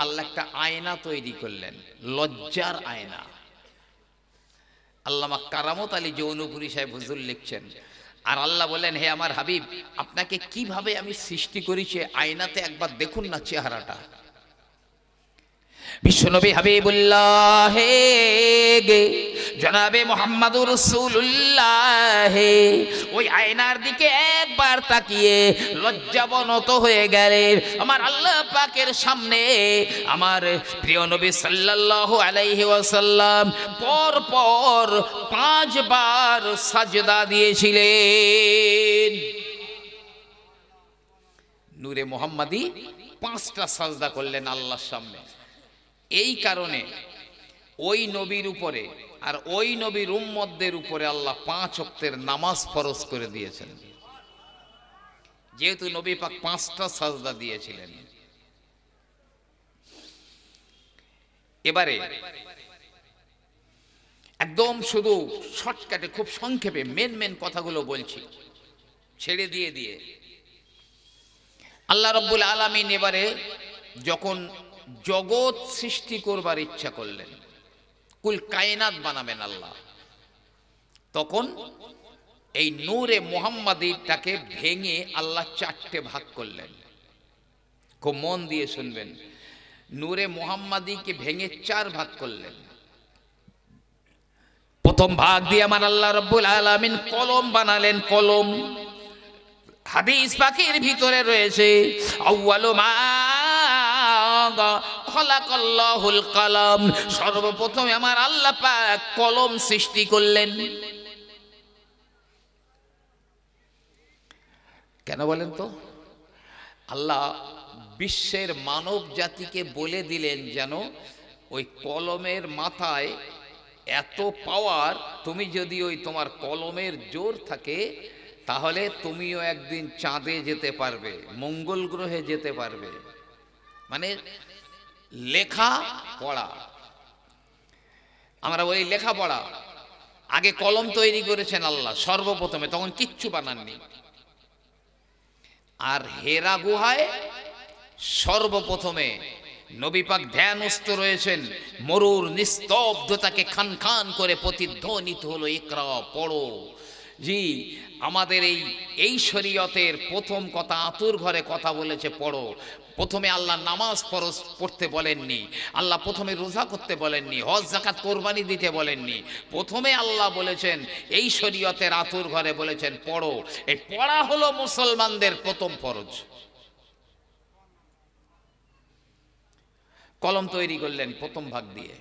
আল্লাহ একটা আয়না তৈরি করলেন, লজ্জার আয়না। আল্লামা কারামত আলী জৌনপুরী সাহেব হুজুর লিখছেন, আর আল্লাহ বলেন, হে আমার হাবিব, আপনাকে কিভাবে আমি সৃষ্টি করেছি আয়নাতে একবার দেখুন না চেহারাটা। বিশ্বনবী হাবিবুল্লাহ গে জনাবে মুহাম্মাদুর রাসূলুল্লাহ ওই আয়নার দিকে একবার তাকিয়ে লজ্জাবনত হয়ে গেলেন। আমার আল্লাহ পাকের সামনে আমার প্রিয় নবী সাল্লাল্লাহু আলাইহি ওয়াসাল্লাম পর পর 5 বার সাজদা দিয়েছিলেন। নূরে মুহাম্মাদি 5টা সাজদা করলেন আল্লাহর সামনে। এই কারণে ওই নবীর উপরে আর ওই নবীর উম্মতদের উপরে আল্লাহ 5 ওয়াক্তের নামাজ ফরজ করে দিয়েছেন, যেহেতু নবী পাক 5টা সাজদা দিয়েছিলেন। এবারে একদম শুধু শর্টকাটে খুব সংক্ষেপে মেন কথাগুলো বলছি, ছেড়ে দিয়ে আল্লাহ রাব্বুল আলামিন এবারে যখন জগৎ সৃষ্টি করবার ইচ্ছা করলেন, কুল কায়নাত বানাবেন আল্লাহ, তখন এই নূরে মুহাম্মাদিটাকে ভেঙে আল্লাহ 4টে ভাগ করলেন। খুব মন দিয়ে শুনবেন, নূরে মুহাম্মাদিকে ভেঙে 4 ভাগ করলেন। প্রথম ভাগ দিয়ে আমার আল্লাহ রাব্বুল আলামিন কলম বানালেন। কলম হাদিস পাকের ভিতরে রয়েছে, আউয়ালু মা খালাকাল্লাহুল কলম, সর্বপ্রথম আমার আল্লাহ পাক কলম সৃষ্টি করলেন। কেন বলেন তো? আল্লাহ বিশ্বের মানব জাতিকে বলে দিলেন যেন ওই কলমের মাথায় এত পাওয়ার, তুমি যদি ওই তোমার কলমের জোর থাকে তাহলে তুমিও একদিন চাঁদে যেতে পারবে, মঙ্গল গ্রহে যেতে পারবে। মানে লেখা পড়া, আমরা বলি লেখা পড়া। আগে কলম তৈরি করেছেন আল্লাহ সর্বপ্রথমে, তখন কিচ্ছু বানাননি। আর হেরা গুহায় সর্বপ্রথমে নবী পাক ধ্যানস্থ রয়েছেন, মরুর নিস্তব্ধতাকে খান খান করে প্রতিধ্বনিত হলো, ইকরা, পড়ো। জি, আমাদের এই শরীয়তের প্রথম কথা আতুর ঘরে কথা বলেছে, পড়ো। প্রথমে আল্লাহ নামাজ ফরজ পড়তে বলেননি, আল্লাহ প্রথমে রোজা করতে বলেননি, হজ যাকাত কোরবানি দিতে বলেননি। প্রথমে আল্লাহ বলেছেন এই শরীয়তের আতুর ঘরে বলেছেন পড়ো। এই পড়া হলো মুসলমানদের প্রথম ফরজ। কলম তৈরি করলেন প্রথম ভাগ দিয়ে।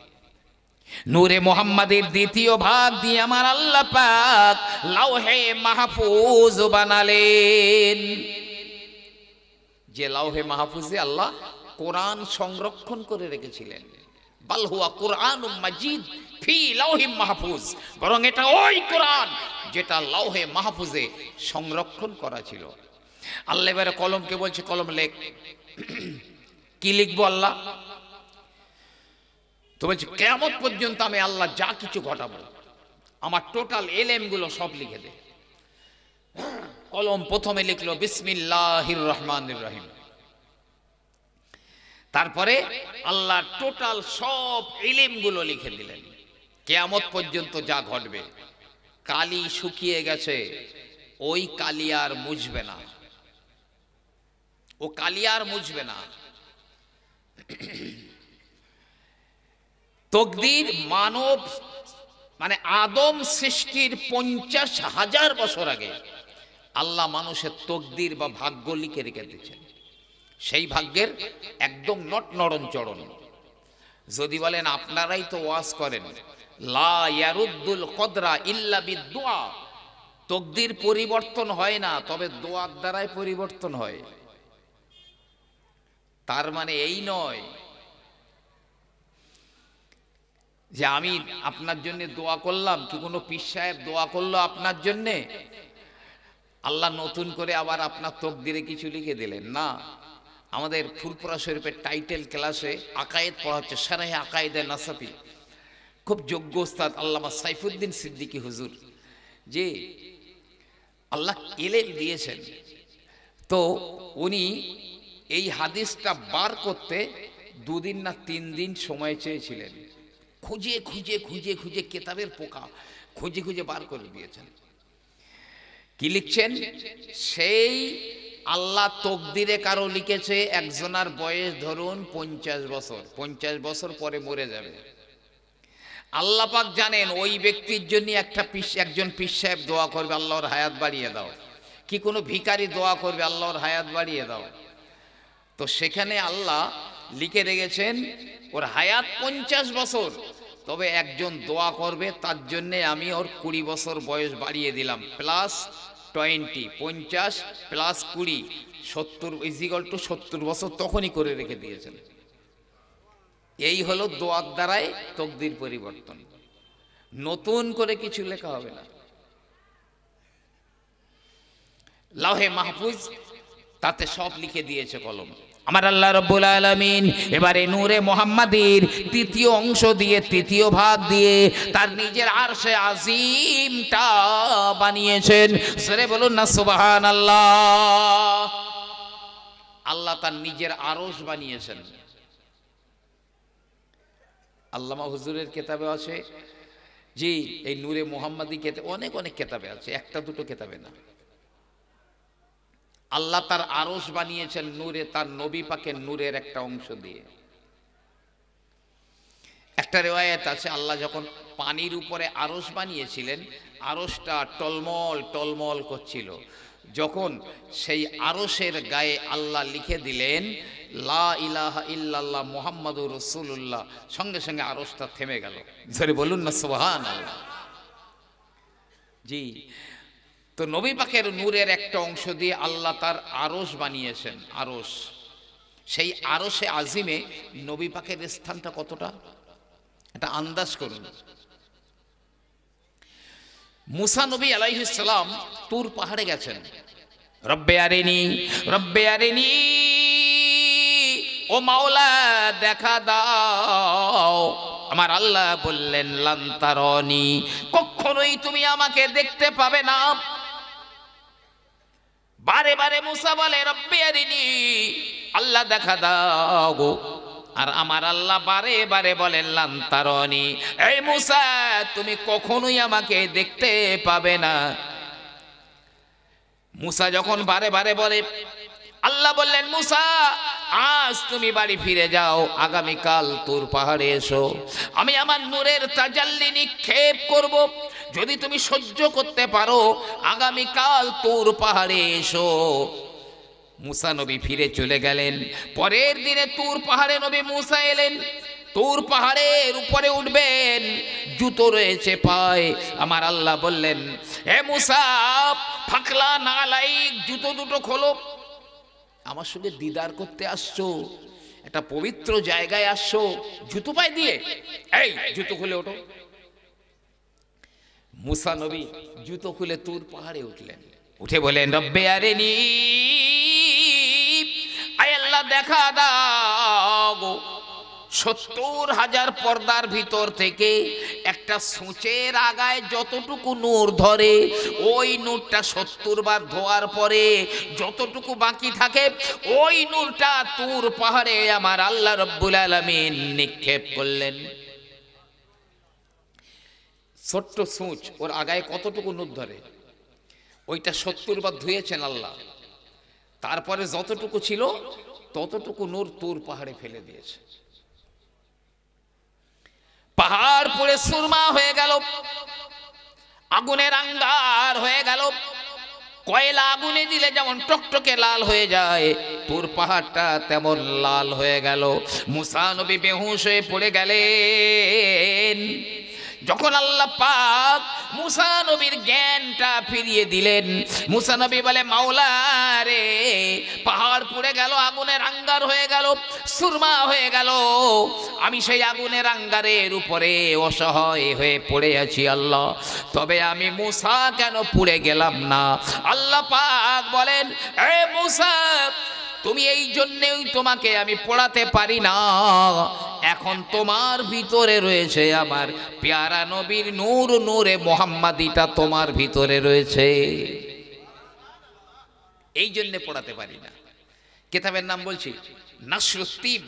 নূরে মুহাম্মাদের দ্বিতীয় ভাগ দিয়ে আমার আল্লাহ পাক লাওহে মাহফুজ বানালেন। যে লাওহে মাহফুজে আল্লাহ কোরআন সংরক্ষণ করে রেখেছিলেন, বাল হুয়া কুরআনুম মাজিদ ফি লাওহে মাহফুজ, বরং এটা ওই কোরআন যেটা লাওহে মাহফুজে সংরক্ষণ করা ছিল। আল্লাহ এবারে কলমকে বলছে, কলম লেখ। কি লিখবো আল্লাহ? তো বলছে কিয়ামত পর্যন্ত আমি আল্লাহ যা কিছু ঘটাবো আমার টোটাল এলেম গুলো সব লিখে দে। কলম প্রথমে লিখলো বিসমিল্লাহির রহমানির রহিম। তারপরে আল্লাহ টোটাল সব ইলম গুলো লিখে দিলেন, কিয়ামত পর্যন্ত যা ঘটবে। কালি শুকিয়ে গেছে, ওই কালি আর মুছবে না, ও কালি আর মুছবে না। তকদির মানব মানে আদম সৃষ্টির 50,000 বছর আগে আল্লাহ মানুষের তকদির বা ভাগ্য লিখে রেখে দিয়েছেন। সেই ভাগ্যের একদম নড়ন চড়ন। যদি বলেন আপনারাই তো ওয়াজ করেন, লা ইয়ারুদ্দুল কদরা ইল্লা বিদুআ, তকদির পরিবর্তন হয় না, তবে দোয়ার দ্বারাই পরিবর্তন হয়। তার মানে এই নয় যে আমি আপনার জন্য দোয়া করলাম, কি কোনো পীর সাহেব দোয়া করলো আপনার জন্যে, আল্লাহ নতুন করে আবার আপনার তকদিরে কিছু লিখে দিলেন না। আমাদের ফুরফুরা শরীফের টাইটেল ক্লাসে আকায়েদ পড়া হচ্ছে, শারহে আকায়েদে নাসাফি। খুব যোগ্য উস্তাদ আল্লামা সাইফুদ্দিন সিদ্দিকী হুজুর, যে আল্লাহ ইলম দিয়েছেন, তো উনি এই হাদিসটা বার করতে 2 দিন না 3 দিন সময় চেয়েছিলেন, খুঁজে খুঁজে খুঁজে খুঁজে কেতাবের পোকা খুঁজে খুঁজে বার করে দিয়েছেন। কি লিখছেন? সেই আল্লাহ তকদিরে কারো লিখেছে একজনার বয়স ধরুন 50 বছর, 50 বছর পরে মরে যাবে। আল্লাহ পাক জানেন ওই ব্যক্তির জন্য একজন পীর সাহেব দোয়া করবে, আল্লাহর হায়াত বাড়িয়ে দাও, কি কোনো ভিখারি দোয়া করবে, আল্লাহর হায়াত বাড়িয়ে দাও। তো সেখানে আল্লাহ লিখে রেখেছেন ওর হায়াত 50 বছর, তবে একজন দোয়া করবে তার জন্যে আমি ওর 20 বছর বয়স বাড়িয়ে দিলাম, +20, 50 + 20 70 = 70 বছর তখনই করে রেখে দিয়েছেন। এই হলো দোয়ার দ্বারাই তকদির পরিবর্তন, নতুন করে কিছু লেখা হবে না। লাউহে মাহফুজ তাতে সব লিখে দিয়েছে কলম। আমার আল্লাহ রাব্বুল আলামিন এবারে নূরে মুহাম্মাদীর তৃতীয় অংশ দিয়ে, তৃতীয় ভাগ দিয়ে তার নিজের আরশে আজিমটা বানিয়েছেন। সরে বলুন না সুবহানাল্লাহ। আল্লাহ তার নিজের আরশ বানিয়েছেন। আল্লামা হুজুরের কেতাবে আছে, জি এই নূরে মুহাম্মাদী কেতাবে অনেক অনেক কেতাবে আছে, একটা দুটো কেতাবে না। আল্লাহ তার আরশ বানিয়েছেন নূরে, তার নবী পাকের নূরের একটা অংশ দিয়ে। একটা রিওয়ায়াত আছে আল্লাহ যখন পানির উপরে আরশ বানিয়েছিলেন, আরশটা টলমল টলমল করছিল, যখন সেই আরশের গায়ে আল্লাহ লিখে দিলেন লা ইলাহা ইল্লাল্লাহ মুহাম্মাদুর রাসূলুল্লাহ, সঙ্গে সঙ্গে আরশটা থেমে গেল। জোরে বলুন না সুবহানাল্লাহ। জি, তো নবী পাকের নূরের একটা অংশ দিয়ে আল্লাহ তার আরশ বানিয়েছেন, আরশ। সেই আরশে আজিমে নবী পাকের স্থানটা কতটা এটা আন্দাজ করুন। মুসা নবী আলাইহিস সালাম তুর পাহাড়ে গেছেন, রব্বে আরিনি ও মাওলা দেখা দাও। আমার আল্লাহ বললেন লান তারানি, কখনোই তুমি আমাকে দেখতে পাবে না। বারে বারে মুসা বলে রব্বে আরিনি, আল্লাহ দেখা দাও গো। আর আমার আল্লাহ বারে বারে বলেন লান তারানি, এই মুসা তুমি কখনোই আমাকে দেখতে পাবে না। মুসা যখন বারে বারে বলে, আল্লাহ বললেন মুসা আজ তুমি বাড়ি ফিরে যাও, আগামীকাল তুর পাহাড়ে এসো, আমি আমার নূরের তাজাল্লি নিক্ষেপ করব। যদি তুমি সহ্য করতে পারো আগামীকাল তুর পাহাড়ে এসো। মুসা নবী ফিরে চলে গেলেন। পরের দিনে তুর পাহাড়ে নবী মুসা এলেন। তুর পাহাড়ের উপরে উঠবেন, জুতো রয়েছে পায়ে। আমার আল্লাহ বললেন হে মুসা ফাকলা নালাইক, জুতো দুটো খোলো। আমার সঙ্গে দিদার করতে আসছো, একটা পবিত্র জায়গায় আসছো, জুতো পায়ে দিয়ে এই জুতো খুলে ওঠো। মুসা নবী জুতো খুলে তুর পাহাড়ে উঠলেন, উঠে বলেন রব্বে আরিনি, আয় আল্লাহ দেখা দাও গো। 70,000 পর্দার ভিতর থেকে একটা সূচের আগায় যতটুকু নূর ধরে, ওই নূরটা 70 বার ধোয়ার পরে যতটুকু বাকি থাকে, ওই নূরটা তুর পাহাড়ে আমার আল্লাহ রব্বুল আলামিন নিক্ষেপ করলেন। ছোট্ট সূচ, ওর আগায় কতটুকু নূর ধরে, ওইটা 70 বার ধুয়েছেন আল্লাহ। তারপরে যতটুকু ছিল ততটুকু নূর তুর পাহাড়ে ফেলে দিয়েছে। পাহাড় পুড়ে সুরমা হয়ে গেল, আগুনের আঙ্গার হয়ে গেল। কয়লা আগুনে দিলে যেমন টকটকে লাল হয়ে যায়, তুর পাহাড়টা তেমন লাল হয়ে গেল। মুসা নবী বেহুশ হয়ে পড়ে গেলেন। যখন আল্লাহ পাক মুসা নবীর জ্ঞানটা ফিরিয়ে দিলেন, মুসা নবী বলে মাওলা রে, পাহাড় পুড়ে গেল, আগুনের আঙ্গার হয়ে গেল, সুরমা হয়ে গেল, আমি সেই আগুনের আঙ্গারের উপরে অসহায় হয়ে পড়ে আছি আল্লাহ, তবে আমি মুসা কেন পুড়ে গেলাম না? আল্লাহ পাক বলেন এ মুসা, তুমি এই জন্যই তোমাকে আমি পড়াতে পারি না, এখন তোমার ভিতরে রয়েছে আমার পেয়ারা নবীর নূর, নূরে মুহাম্মাদিটা তোমার ভিতরে রয়েছে, এই জন্য পড়াতে পারি না। কিতাবের নাম বলছি নাসরুত তিব,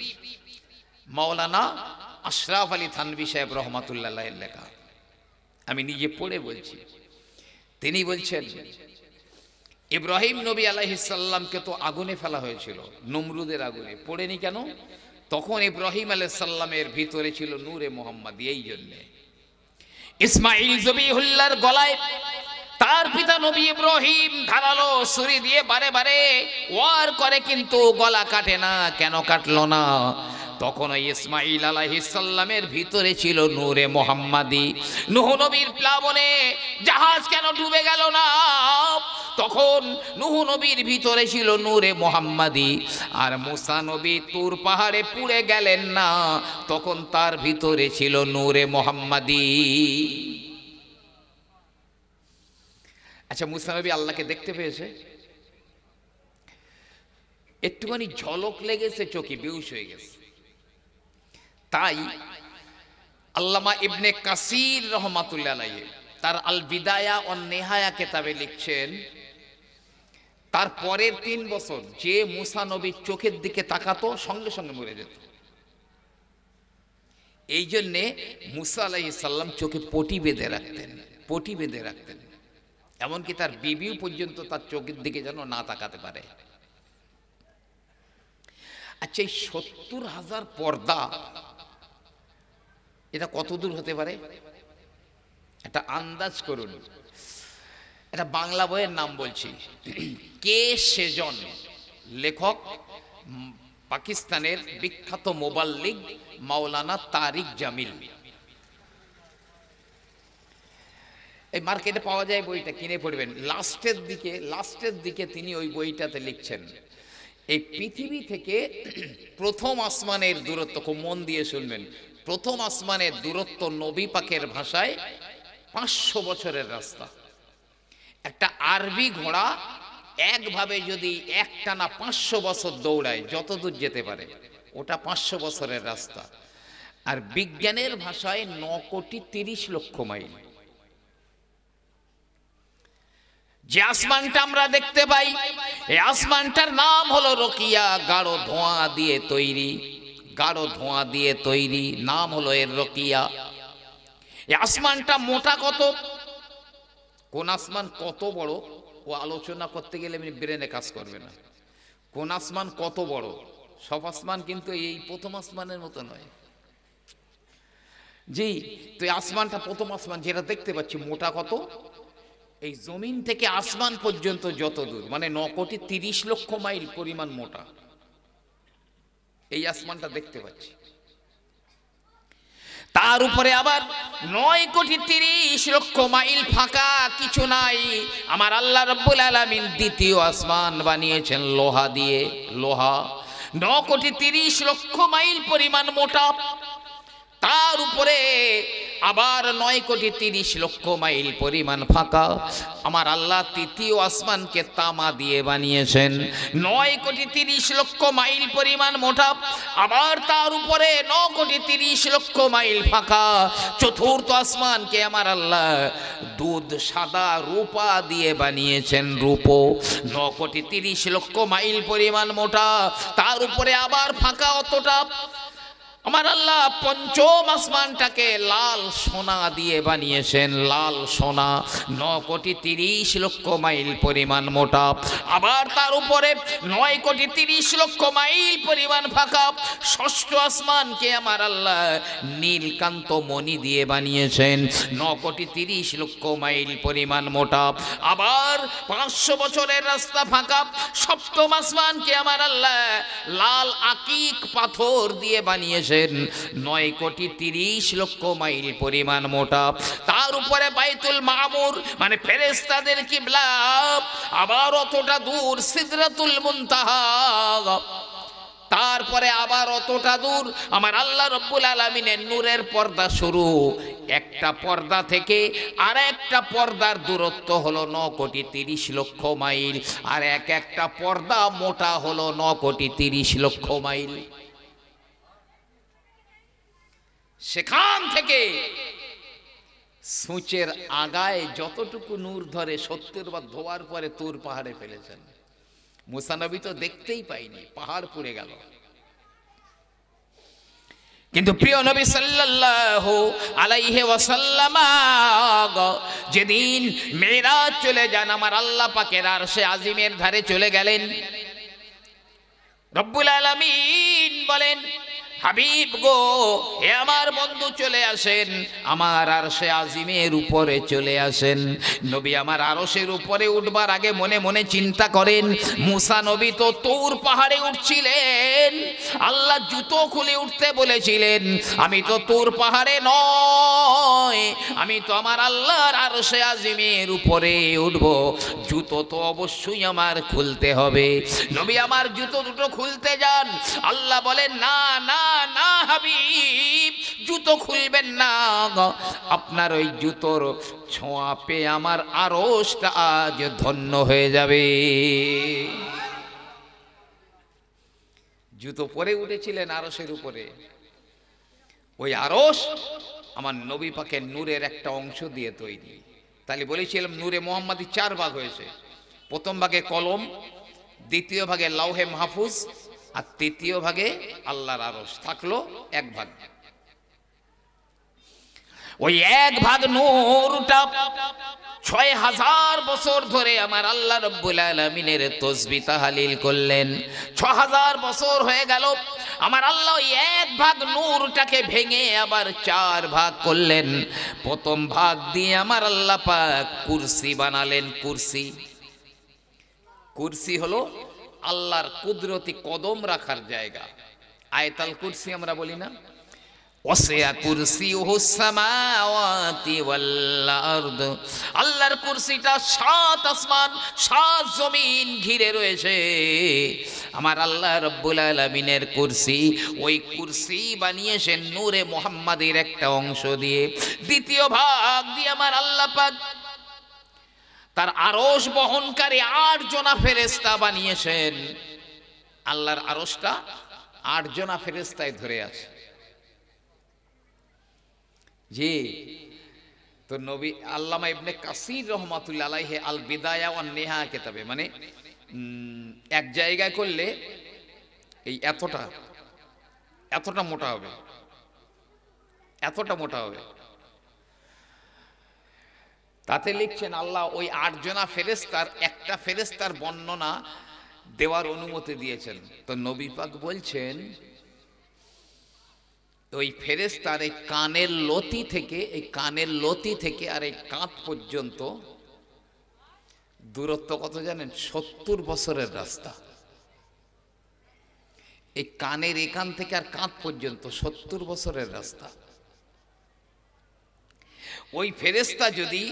মাওলানা আশরাফ আলী থানভী সাহেব রহমাতুল্লাহ আলাইহির লেখা, আমি নিজে পড়ে বলছি। তিনি বলছেন ইব্রাহিম নবী আলাইহিস সালামকে তো আগুনে ফেলা হয়েছিল, নমরুদের আগুনে। পড়েনি কেন? তখন ইব্রাহিম আলাইহিস সালামের ভিতরে ছিল নূরে মুহাম্মাদি। এই জন্য ইসমাইল জবিহুল্লাহর গলায় তার পিতা নবী ইব্রাহিম ধারালো ছুরি দিয়ে বারে বারে ওয়ার করে, কিন্তু গলা কাটে না। কেন কাটলো না? তখন ওই ইসমাইল আলাইহিস সালামের ভিতরে ছিল নূরে মুহাম্মাদি। নূহ নবীর প্লাবনে জাহাজ কেন ডুবে গেল না? তখন নূহ নবীর ভিতরে ছিল নূরে মুহাম্মাদি। আর মুসা নবী তুর পাহাড়ে পুড়ে গেলেন না, তখন তার ভিতরে ছিল নূরে মুহাম্মাদি। আচ্ছা, মুসা নবী আল্লাহকে দেখতে পেয়েছে, একটুখানি ঝলক লেগেছে, চোখে বেহুশ হয়ে গেছে। তাই আল্লামা ইবনে কাসির রহমাতুল্লাহ আলাইহি তার আল বিদায়া ওয়ান নিহায়া কিতাবে লিখছেন, তার পরের 3 বছর যে মুসা নবীর চোখের দিকে তাকাতো সঙ্গে সঙ্গে মরে যেত। এই জন্যে মুসা আলাইহিস সালাম চোখে পটি বেঁধে রাখতেন, পটি বেঁধে রাখতেন। এমনকি তার বিবিও পর্যন্ত তার চোখের দিকে যেন না তাকাতে পারে। আচ্ছা, এই 70,000 পর্দা, এটা কত দূর হতে পারে? একটা আন্দাজ করুন। এটা বাংলা বইয়ের নাম বলছি, কে সেজন, লেখক পাকিস্তানের বিখ্যাত মুবাল্লিগ মাওলানা তারিক জামিল। এই মার্কেটে পাওয়া যায়, বইটা কিনে পড়বেন। লাস্টের দিকে তিনি ওই বইটাতে লিখছেন, এই পৃথিবী থেকে প্রথম আসমানের দূরত্ব, খুব মন দিয়ে শুনবেন, প্রথম আসমানের দূরত্ব নবী পাকের ভাষায় 500 বছরের রাস্তা। একটা আরবি ঘোড়া একভাবে যদি একটানা 500 বছর দৌড়ায়, যত দূর যেতে পারে, ওটা 500 বছরের রাস্তা। আর বিজ্ঞানের ভাষায় 9,30,00,000 মাইল। যে আসমানটা আমরা দেখতে পাই, এই আসমানটার নাম হলো রকিয়া, গাঢ় ধোঁয়া দিয়ে তৈরি, গাঢ় ধোঁয়া দিয়ে তৈরি, নাম হলো এর রকিয়া। এই আসমানটা মোটা কত, কোন আসমান কত বড়, ও আলোচনা করতে গেলে ব্রেনে কাজ করবে না। কোন আসমান কত বড়, সব আসমান কিন্তু এই প্রথম আসমানের মতো নয়। জি, তো এই আসমানটা প্রথম আসমান যেটা দেখতে পাচ্ছি, মোটা কত? এই জমিন থেকে আসমান পর্যন্ত যত দূর, মানে 9,30,00,000 মাইল পরিমাণ মোটা এই আসমানটা দেখতে পাচ্ছি। তার উপরে আবার 9,30,00,000 মাইল ফাঁকা, কিছু নাই। আমার আল্লাহ রাব্বুল আলামিন দ্বিতীয় আসমান বানিয়েছেন লোহা দিয়ে, লোহা। 9,30,00,000 মাইল পরিমাণ মোটা, তার উপরে আবার 9,30,00,000 মাইল পরিমাণ ফাঁকা। আমার আল্লাহ তৃতীয় আসমানকে তামা দিয়ে বানিয়েছেন, 9,30,00,000 মাইল পরিমাণ মোটা, আবার তার উপরে 9,30,00,000 মাইল ফাঁকা। চতুর্থ আসমানকে আমার আল্লাহ দুধ সাদা রূপা দিয়ে বানিয়েছেন, রূপো, 9,30,00,000 মাইল পরিমাণ মোটা, তার উপরে আবার ফাঁকা অতটা। আমার আল্লাহ পঞ্চম আসমানটাকে লাল সোনা দিয়ে বানিয়েছেন, লাল সোনা, 9,30,00,000 মাইল পরিমাণ মোটা, আবার তার উপরে 9,30,00,000 মাইল পরিমাণ ফাঁকা। ষষ্ঠ আসমানকে আমার আল্লাহ নীলকান্ত মণি দিয়ে বানিয়েছেন, 9,30,00,000 মাইল পরিমাণ মোটা, আবার 500 বছরের রাস্তা ফাঁকা। সপ্তম আসমানকে আমার আল্লাহ লাল আকিক পাথর দিয়ে বানিয়েছেন, 9,30,00,000 মাইল পরিমাণ মোটা, তার উপরে বাইতুল মামুর মানে ফেরেশতাদের কিবলা, আবার অতটা দূর সিদরাতুল মুনতাহা, তারপরে আবার অতটা দূর আমার আল্লাহ রাব্বুল আলামিনের নূরের পর্দা শুরু। একটা পর্দা থেকে আর একটা পর্দার দূরত্ব হলো 9,30,00,000 মাইল, আর একটা পর্দা মোটা হলো 9,30,00,000 মাইল। সেখান থেকে সূচের আগায় যতটুকু নূর ধরে 70 বার ধোয়ার পরে তুর পাহাড়ে ফেলেছেন। মুসা নবী তো দেখতেই পাইনি, পাহাড় পুড়ে গেল। কিন্তু প্রিয় নবী সাল্লাল্লাহু আলাইহি ওয়াসাল্লাম যেদিন মেরাজ চলে যান, আমার আল্লাহ পাকের আরশে আজিমের ধারে চলে গেলেন। রব্বুল আলামিন বলেন, হাবিব গো, হে আমার বন্ধু চলে আসেন, আমার আরশে আজিমের উপরে চলে আসেন। নবী আমার আরশের উপরে উঠবার আগে মনে মনে চিন্তা করেন, মুসা নবী তো তুর পাহাড়ে উঠছিলেন, আল্লাহ জুতো খুলে উঠতে বলেছিলেন, আমি তো তুর পাহাড়ে নয়, আমি তো আমার আল্লাহর আরশে আজিমের উপরে উঠব, জুতো তো অবশ্যই আমার খুলতে হবে। নবী আমার জুতো দুটো খুলতে যান, আল্লাহ বলেন, না না না হাবিব, জুতো খুলবেন না, আপনার ওই জুতোর ছোঁয়া পেয়ে আমার আরশটা আজ ধন্য হয়ে যাবে। জুতো পরে উঠেছিলেন আরশের উপরে, ওই আরশ আমার নবী পাকের নূরের একটা অংশ দিয়ে তৈরি। তাহলে বলেছিলাম নূরে মুহাম্মাদি 4 ভাগ হয়েছে। প্রথম ভাগে কলম, দ্বিতীয় ভাগে লাউহে মাহফুজ, আর তৃতীয় ভাগে আল্লাহর আরশ থাকলো 1 ভাগ। ওই 1 ভাগ নূরটা 6000 বছর ধরে আমার আল্লাহ রাব্বুল আলামিনের তাসবিহ তাহলিল করলেন। 6000 বছর হয়ে গেল, আমার আল্লাহ ওই 1 ভাগ নূরটাকে ভেঙে আবার 4 ভাগ করলেন। প্রথম ভাগ দিয়ে আমার আল্লাহ পাক কুরসি বানালেন। কুরসি, কুরসি হলো আল্লাহর কুদরতি কদম রাখার জায়গা। আয়াতুল কুরসি আমরা বলি না, ওয়াসিয়া কুরসিয়ুহুস সামাওয়াতি ওয়াল আরদ, আল্লাহর কুরসিটা 7 আসমান 7 জমিন ঘিরে রয়েছে। আমার আল্লাহ রাব্বুল আলামিনের কুরসি, ওই কুরসি বানিয়েছেন নূরে মুহাম্মাদের একটা অংশ দিয়ে। দ্বিতীয় ভাগ দিয়ে আমার আল্লাহ পাক তার আরশ বহনকারী 8 জনা ফেরেশতা বানিয়েছেন। আল্লাহর আরশটা 8 জনা ফেরেশতায় ধরে আছে। জি, তো নবী আল্লামা ইবনে কাসির রহমাতুল্লাহ আলাইহি আল বিদায়া ওয়ান নিহা কিতাবে, মানে এক জায়গায় করলে এই এতটা মোটা হবে, এতটা মোটা হবে। তাতে লিখছেন আল্লাহ ওই 8 জনা ফেরেশতার একটা ফেরেশতার বর্ণনা দেওয়ার অনুমতি দিয়েছেন। তো নবী পাক বলছেন, ওই ফেরেশতার এই কানের লতি থেকে আর এই কাঁধ পর্যন্ত দূরত্ব কত জানেন? 70 বছরের রাস্তা। এই কানের এখান থেকে আর কাঁধ পর্যন্ত 70 বছরের রাস্তা। ওই ফেরেশতা যদি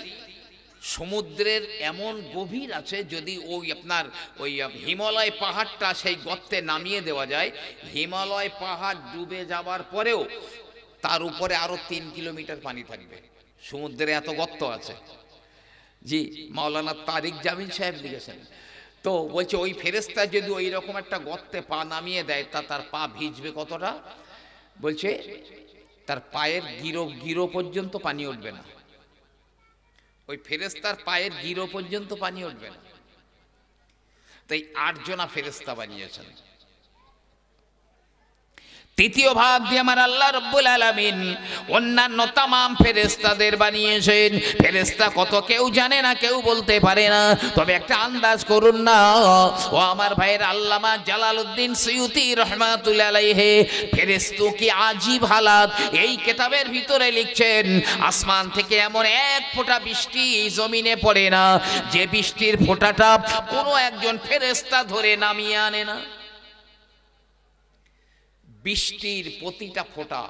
সমুদ্রের এমন গভীর আছে, যদি ওই আপনার ওই হিমালয় পাহাড়টা সেই গর্তে নামিয়ে দেওয়া যায়, হিমালয় পাহাড় ডুবে যাবার পরেও তার উপরে আরো 3 কিলোমিটার পানি থাকবে। সমুদ্রে এত গর্ত আছে। জি, মাওলানা তারিক জামিল সাহেব লিখেছেন। তো বলছে ওই ফেরেশতা যদি ওই রকম একটা গর্তে পা নামিয়ে দেয়, তার পা ভিজবে কতটা? বলছে তার পায়ের গিরো পর্যন্ত পানি উঠবে না। ওই ফেরেশতার পায়ের গিরো পর্যন্ত পানি উঠবে না। তাই 8 জনা ফেরেশতা বানিয়েছেন। তৃতীয় ভাগ দিয়ে আমার আল্লাহ রাব্বুল আলামিন অন্যান্য তামাম ফেরেশতাদের বানিয়েছেন। ফেরেশতা কত কেউ জানে না, কেউ বলতে পারে না, তবে একটা আন্দাজ করুন না। ও আমার ভাইয়ের আল্লামা জালালউদ্দিন সুয়ুতি রহমাতুল্লাহ আলাইহি ফেরেশতু কি আজীব হালাত এই কিতাবের ভিতরে লিখছেন, আসমান থেকে এমন 1 ফোঁটা বৃষ্টি জমিনে পড়ে না যে বৃষ্টির ফোঁটাটা কোনো একজন ফেরেশতা ধরে নামিয়ে আনে না। বৃষ্টির প্রতিটা ফোঁটা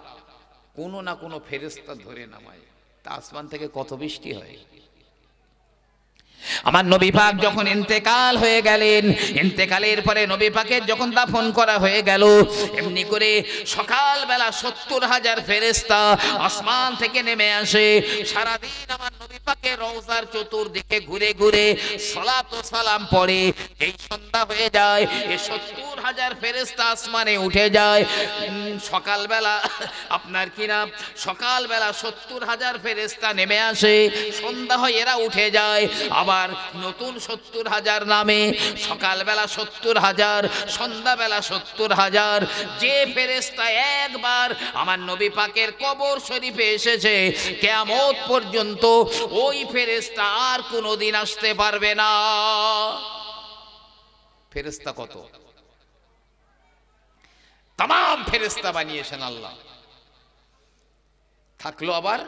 কোনো না কোনো ফেরেশতা ধরে নামায়। তা আসমান থেকে কত বৃষ্টি হয়। আমার নবী পাক যখন ইন্তেকাল হয়ে গেলেন, ইন্তেকালের পরে নবী পাকের যখন দাফন করা হয়ে গেল, এমনি করে সকালবেলা 70,000 ফেরেশতা আসমান থেকে নেমে আসে। সারাদিন আমার নবী পাকের রওজার চতুর্দিকে ঘুরে ঘুরে সালাত ও সালাম পড়ে। এই সন্ধ্যা হয়ে যায়, এই 70,000 70,000 ফেরেশতা আসমানে উঠে যায়। সকালবেলা আপনার কিনা সকালবেলা 70,000 ফেরেশতা নেমে আসে, সন্ধ্যা হয় এরা উঠে যায়, আবার নতুন 70,000 নামে। সকালবেলা 70,000, সন্ধ্যাবেলা 70,000। যে ফেরেশতা একবার আমার নবী পাকের কবর শরীফে এসেছে, কিয়ামত পর্যন্ত ওই ফেরেশতা আর কোনোদিন আসতে পারবে না। ফেরেশতা কত? तमाम ফেরেশতা বানিয়েছেন আল্লাহ। থাকলো আবার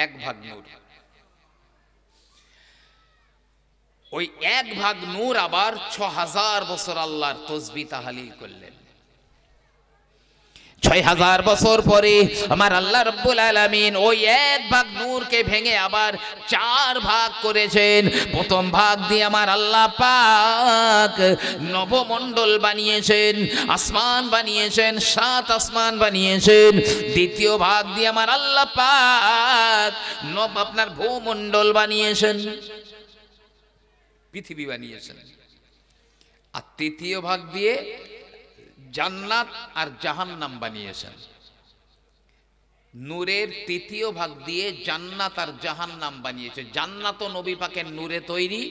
1 ভাগ নূর। ওই 1 ভাগ নূর আবার 6000 বছর আল্লাহর তাসবিহ তাহলিল করলেন। 6000 বছর পরে আমার আল্লাহ রাব্বুল আলামিন ওই 1 ভাগ নূরকে ভেঙে আবার 4 ভাগ করেছেন। প্রথম ভাগ দিয়ে আমার আল্লাহ পাক নবমণ্ডল বানিয়েছেন, আসমান বানিয়েছেন, 7 আসমান বানিয়েছেন। দ্বিতীয় ভাগ দিয়ে আমার আল্লাহ পাক আপনার ভূমণ্ডল বানিয়েছেন, পৃথিবী বানিয়েছেন। আর তৃতীয় ভাগ দিয়ে জান্নাত আর জাহান্নাম বানিয়েছেন। নূরের তৃতীয় ভাগ দিয়ে জান্নাত আর জাহান্নাম বানিয়েছে। জান্নাতও নবী পাকের নূরে তৈরি,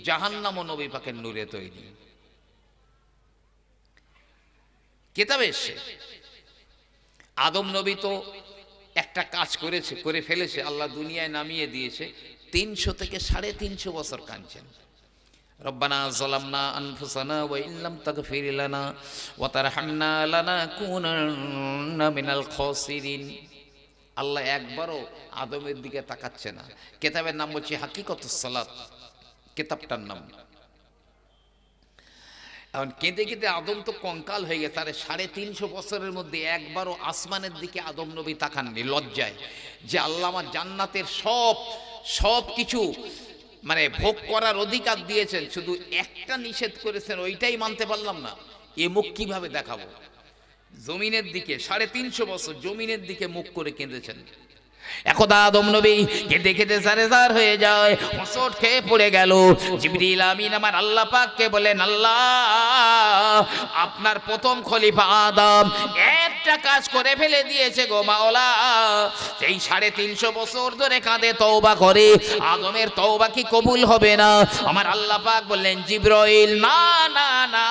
জাহান্নামও নবী পাকের নূরে তৈরি। কিতাবে এসেছে আদম নবী তো একটা কাজ করেছে, করে ফেলেছে, আল্লাহ দুনিয়ায় নামিয়ে দিয়েছে। 300 থেকে 350 বছর কাঁদছেন। রব্বানা যালামনা আনফুসানা ওয়া ইল্লাম তাগফির লানা ওয়া তারহামনা লানাকুনান্না মিনাল খাসিরিন। আল্লাহ একবারও আদমের দিকে তাকাচ্ছে না। কিতাবের নাম হচ্ছে হাকিকতুস সালাত, কিতাবটার নাম। এখন কেঁদে কেঁদে আদম তো কঙ্কাল হয়ে গেছে। তারে 350 বছরের মধ্যে একবারও আসমানের দিকে আদম নবী তাকাননি লজ্জায়, যে আল্লাহ আমার জান্নাতের সব কিছু মানে ভোগ করার অধিকার দিয়েছেন, শুধু একটা নিষেধ করেছেন, ওইটাই মানতে পারলাম না। এ মুখ কিভাবে দেখাবো? জমিনের দিকে 350 বছর জমিনের দিকে মুখ করে কেঁদেছেন। একদা আদম নবী কেঁদে কেঁদে জারেজার হয়ে যায়, হোঁচট খেয়ে পড়ে গেল। জিবরিল আমিন আমার আল্লাহ পাককে বলেন, আল্লাহ আপনার প্রথম খলিফা আদম একটা কাজ করে ফেলে দিয়েছে গো মাওলা। সেই 350 বছর ধরে কাঁদে, তওবা করে, আদমের তওবা কি কবুল হবে না? আমার আল্লাহ পাক বললেন, জিবরাইল না না না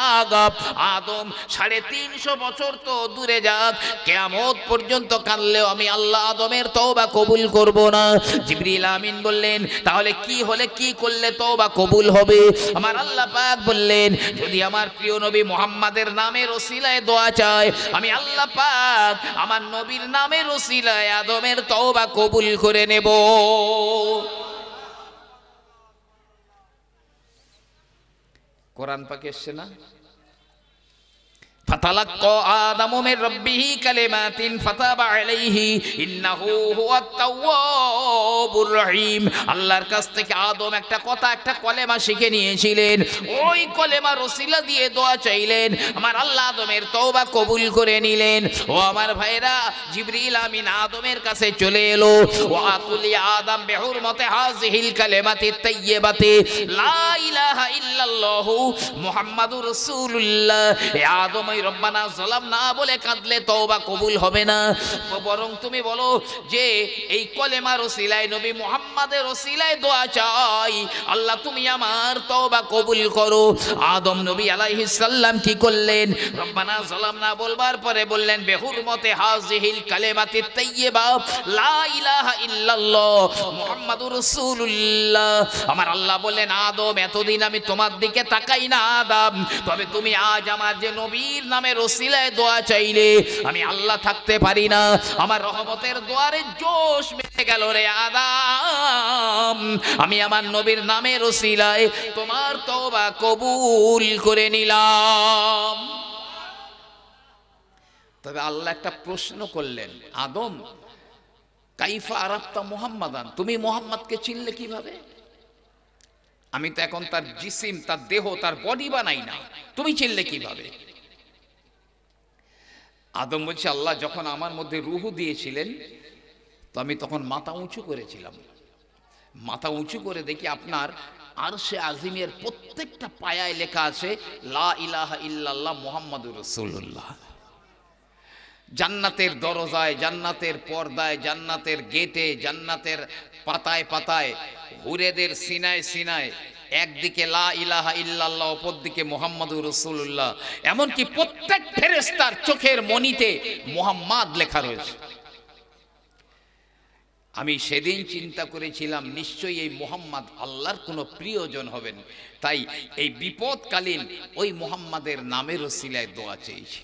আদম 350 বছর তো দূরে যাক, কিয়ামত পর্যন্ত কাঁদলেও আমি আল্লাহ আদমের তওবা কবুল করব না। জিবরিল আমিন বললেন, তাহলে কি হলে কি করলে তওবা কবুল হবে? আমার আল্লাহ পাক বললেন, যদি আমার প্রিয় নবী মুহাম্মাদের নামের ওসিলায় দোয়া চায়, আমি আল্লাহ পাক আমার নবীর নামের ওসিলায় আদমের তওবা কবুল করে নেব। কোরআন পাকে এসছে না, ফাতালাক্কা আদামু মির রাব্বিহি কালিমাতিন ফাতাবা আলাইহি ইন্নাহু হুয়াত তাওয়াবুর রহিম। আল্লাহর কাছ থেকে আদম একটা কথা, একটা কলেমা শিখে নিয়েছিলেন। ওই কলেমার ওসিলা দিয়ে দোয়া চাইলেন, আমার আল্লাহ আদমের তওবা কবুল করে নিলেন। ও আমার ভাইরা, জিবরিল আমিন আদমের কাছে চলে এলো। ওয়া আকুলি আদম বিহুরমতি হাযিহিল কালিমাতি তাইয়্যিবাতি লা ইলাহা ইল্লাল্লাহু মুহাম্মাদুর রাসূলুল্লাহ। এ আদম রব্বানা যালামনা বলে কাঁদলে তওবা কবুল হবে না, বরং তুমি বলো যে এই কলেমার ওসিলায় নবী মুহাম্মাদের ওসিলায় দোয়া চাই, আল্লাহ তুমি আমার তওবা কবুল করো। আদম নবী আলাইহিস সালাম কি করলেন? রব্বানা যালামনা বলবার পরে বললেন, বিহুরমতি হাযিহিল কালিমাতি তাইয়্যিবা লা ইলাহা ইল্লাল্লাহ মুহাম্মাদুর রাসূলুল্লাহ। আমার আল্লাহ বললেন, আদম এতদিন আমি তোমার দিকে তাকাই না আদম, তবে তুমি আজ আমার যে নবীর নামের ওসিলায় দোয়া চাইলে আমি আল্লাহ থাকতে পারি না। আমার রহমতের দুয়ারে জোশ বেড়ে গেল রে আদম, আমি আমার নবীর নামের ওসিলায় তোমার তওবা কবুল করে নিলাম। তবে আল্লাহ একটা প্রশ্ন করলেন, আদম কাইফা আরাফতা মুহাম্মাদান, তুমি মুহাম্মদকে চিনলে কিভাবে? আমি তো এখন তার জিসিম, তার দেহ, তার বডি বানাই না, তুমি চিনলে কিভাবে? আদম বলছে, আল্লাহ যখন আমার মধ্যে রূহ দিয়েছিলেন তো আমি তখন মাথা উঁচু করেছিলাম। মাথা উঁচু করে দেখি আপনার আরশে আজিমের প্রত্যেকটা পায়ায় লেখা আছে লা ইলাহা ইল্লাল্লাহ মুহাম্মাদুর রাসূলুল্লাহ। জান্নাতের দরজায়, জান্নাতের পর্দায়, জান্নাতের গেটে, জান্নাতের পাতায় পাতায়, হুরেদের সিনায় সিনায় একদিকে লা ইলাহা ইল্লাল্লাহ, অপর দিকে মুহাম্মাদুর রাসূলুল্লাহ। এমনকি প্রত্যেক ফেরেশতার চোখের মণিতে মুহাম্মদ লেখা রয়েছে। আমি সেদিন চিন্তা করেছিলাম নিশ্চয়ই এই মুহাম্মদ আল্লাহর কোনো প্রিয়জন হবেন, তাই এই বিপদকালীন ওই মুহাম্মাদের নামের ওসিলায় দোয়া চেয়েছি।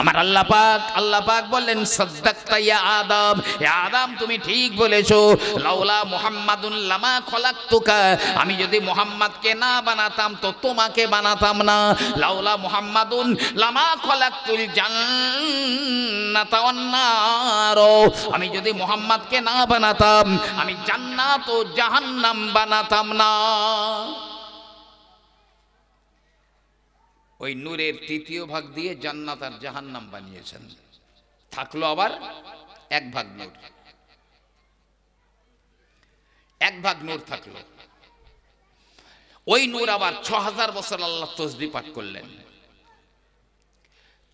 আমার আল্লাহ পাক বললেন সাদ্দাকতা ইয়া আদম, হে আদম তুমি ঠিক বলেছো, লাউলা মুহাম্মাদুন লামা খলাকতুকা, আমি যদি মুহাম্মাদকে না বানাতাম তো তোমাকে বানাতাম না। লাউলা মুহাম্মাদুন লামা খলাকতুল জান্নাতা ওয়ান নার, আমি যদি মুহাম্মাদকে না বানাতাম আমি জান্নাত ও জাহান্নাম বানাতাম না। ওই নূরের তৃতীয় ভাগ দিয়ে জান্নাত আর জাহান্নাম বানিয়েছেন। থাকলো আবার এক ভাগ নূর, এক ভাগ নূর থাকলো। ওই নূর আবার ৬০০০ বছর আল্লাহ তসবিহ পাঠ করলেন।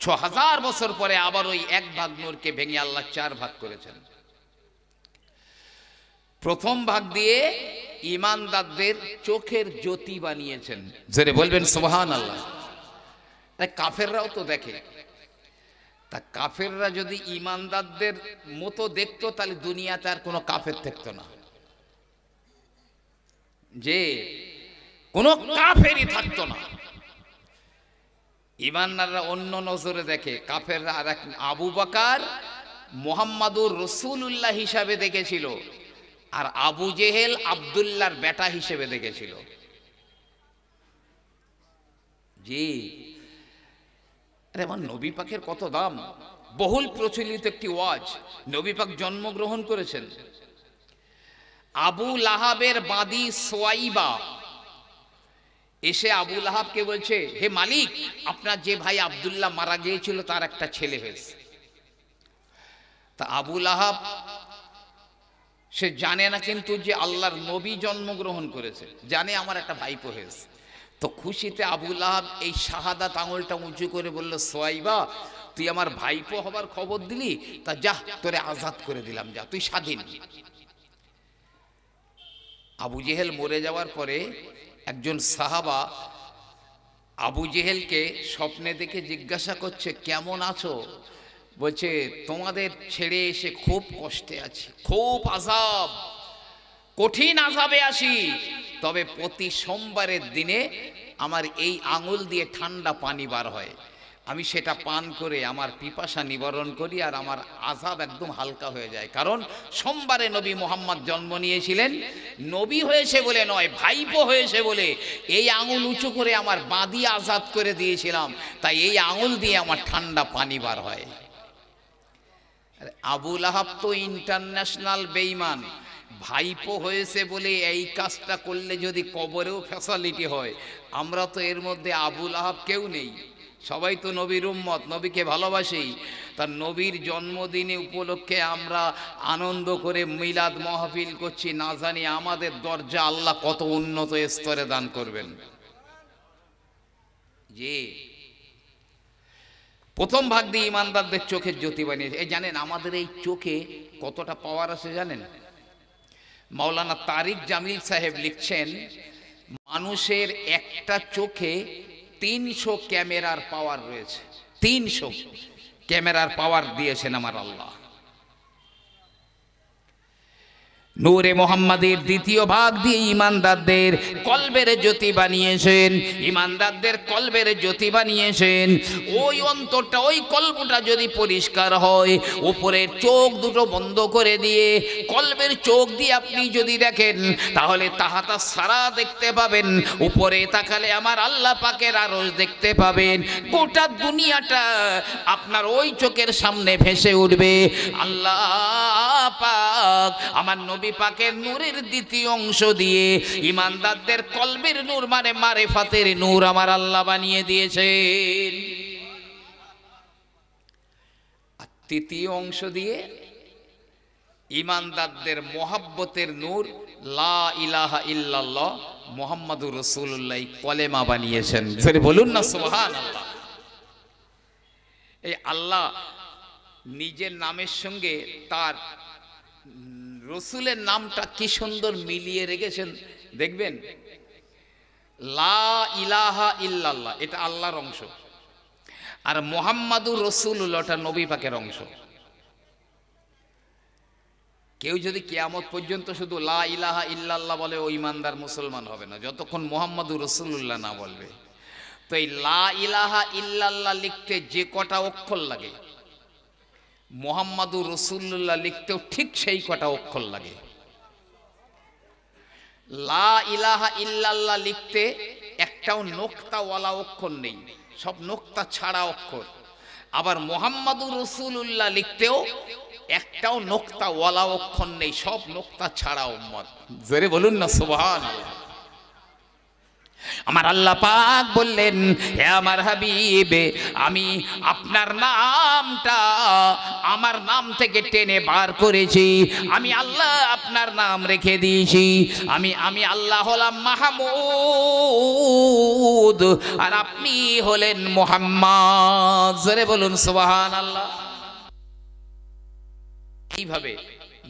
৬০০০ বছর পরে আবার ওই এক ভাগ নূরকে ভেঙে আল্লাহ ৪ ভাগ করেছেন। প্রথম ভাগ দিয়ে ঈমানদারদের চোখের জ্যোতি বানিয়েছেন। জোরে বলবেন সুবহানাল্লাহ। কাফেররাও তো দেখে, তা কাফেররা যদি ঈমানদারদের মতো দেখতো তাহলে দুনিয়াতে আর কোনো কাফের থাকতো না, যে কোনো কাফেরই থাকতো না। ঈমানদাররা অন্য নজরে দেখে, কাফেররা আর এক। আবু বকর মুহাম্মাদুর রাসূলুল্লাহ হিসাবে দেখেছিল, আর আবু জেহেল আব্দুল্লাহর বেটা হিসেবে দেখেছিল। জি, আমার নবী পাকের কত দাম। বহুল প্রচলিত একটি ওয়াজ, নবী পাক জন্মগ্রহণ করেছেন। আবু লাহাবের বাদী সোয়াইবা এসে আবু লাহাবকে বলছে, হে মালিক, আপনার যে ভাই আব্দুল্লাহ মারা গিয়েছিল তার একটা ছেলে হয়েছে। তা আবু লাহাব সে জানে না কিন্তু যে আল্লাহর নবী জন্মগ্রহণ করেছে, জানে আমার একটা ভাইপো হয়েছে। তো খুশিতে আবু লাহাব এই শাহাদাত আঙুলটা উঁচু করে বলল, সোয়াইবা তুই আমার ভাইপো হবার খবর দিলি, তা যা তোরে আজাদ করে দিলাম, যা তুই স্বাধীন। আবু জেহেল মরে যাওয়ার পরে একজন সাহাবা আবু জেহেলকে স্বপ্নে দেখে জিজ্ঞাসা করছে, কেমন আছো? বলছে, তোমাদের ছেড়ে এসে খুব কষ্টে আছি, খুব আযাব, কঠিন আযাবে আছি। তবে প্রতি সোমবারের দিনে আমার এই আঙুল দিয়ে ঠান্ডা পানি বার হয়, আমি সেটা পান করে আমার পিপাসা নিবারণ করি, আর আমার আযাব একদম হালকা হয়ে যায়। কারণ সোমবারে নবী মুহাম্মদ জন্ম নিয়েছিলেন, নবী হয়েছে বলে নয়, ভাইপো হয়েছে বলে এই আঙুল উঁচু করে আমার বাঁধি আজাদ করে দিয়েছিলাম, তাই এই আঙুল দিয়ে আমার ঠান্ডা পানি বার হয়। আবু লাহাব তো ইন্টারন্যাশনাল বেঈমান, ভাইপো হয়েছে বলে এই কাজটা করলে যদি কবরেও ফ্যাসিলিটি হয়। আমরা তো এর মধ্যে আবু লাহাব কেউ নেই, সবাই তো নবীর উম্মত, নবীকে ভালোবাসি। তার নবীর জন্মদিনে উপলক্ষে আমরা আনন্দ করে মিলাদ মাহফিল করছি, না জানি আমাদের দরজা আল্লাহ কত উন্নত স্তরে দান করবেন। জি, প্রথম ভাগ দিয়ে ঈমানদারদের চোখের জ্যোতি বানিয়েছে। এই জানেন আমাদের এই চোখে কতটা পাওয়ার আছে জানেন? মাওলানা তারিক জামিল সাহেব লিখছেন, মানুষের একটা চোখে ৩০০ ক্যামেরার পাওয়ার রয়েছে। ৩০০ ক্যামেরার পাওয়ার দিয়েছেন আমার আল্লাহ। নূরে মুহাম্মাদের দ্বিতীয় ভাগ দিয়ে ঈমানদারদের কলবের জ্যোতি বানিয়েছেন, ঈমানদারদের কলবের জ্যোতি বানিয়েছেন। ওই অন্তরটা, ওই কলবটা যদি পরিষ্কার হয়, উপরের চোখ দুটো বন্ধ করে দিয়ে কলবের চোখ দিয়ে আপনি যদি দেখেন, তাহলে তাহাতা সারা দেখতে পাবেন। উপরে তাকালে আমার আল্লাহ পাকের আরশ দেখতে পাবেন। গোটা দুনিয়াটা আপনার ওই চোখের সামনে ভেসে উঠবে। আল্লাহ পাক আমার নবী পাকের নূরের দ্বিতীয় অংশ দিয়ে ঈমানদারদের কলবের নূর মানে মারিফাতের নূর আমার আল্লাহ বানিয়ে দিয়েছেন। আর তৃতীয় অংশ দিয়ে ইমানদারদের মোহাব্বতের নূর লা ইলাহা ইল্লাল্লাহ মুহাম্মাদুর রাসূলুল্লাহ কলেমা বানিয়েছেন। সরে বলুন না সুবহানাল্লাহ। এই আল্লাহ নিজের নামের সঙ্গে তার রসুলের নামটা কি সুন্দর মিলিয়ে রেখেছেন দেখবেন। লা ইলাহা ইল্লাল্লাহ এটা আল্লাহর অংশ, আর মুহাম্মাদুর রাসূলুল্লাহটা নবী পাকের অংশ। কেউ যদি কিয়ামত পর্যন্ত শুধু লা ইলাহা ইল্লাল্লাহ বলে ও ইমানদার মুসলমান হবে না, যতক্ষণ মুহাম্মাদুর রাসূলুল্লাহ না বলবে। তো এই লা ইলাহা ইল্লাল্লাহ লিখতে যে কটা অক্ষর লাগে, মুহাম্মাদুর রাসূলুল্লাহ লিখতেও ঠিক সেই কটা অক্ষর লাগে। লা ইলাহা ইল্লাল্লাহ লিখতে একটাও নোক্তাওয়ালা অক্ষর নেই, সব নোক্তা ছাড়া অক্ষর। আবার মুহাম্মাদুর রাসূলুল্লাহ লিখতেও একটাও নোক্তাওয়ালা অক্ষর নেই, সব নোক্তা ছাড়া উম্মত। জোরে বলুন না সুবহানাল্লাহ। আমার আল্লাহ পাক বললেন, হে আমার হাবিব, আমি আপনার নামটা আমার নাম থেকে টেনে বার করেছি। আমি আল্লাহ আপনার নাম রেখে দিয়েছি। আমি আল্লাহ হলাম মাহমুদ, আর আপনি হলেন মুহাম্মদ। জোরে বলুন সুবহানাল্লাহ। এইভাবে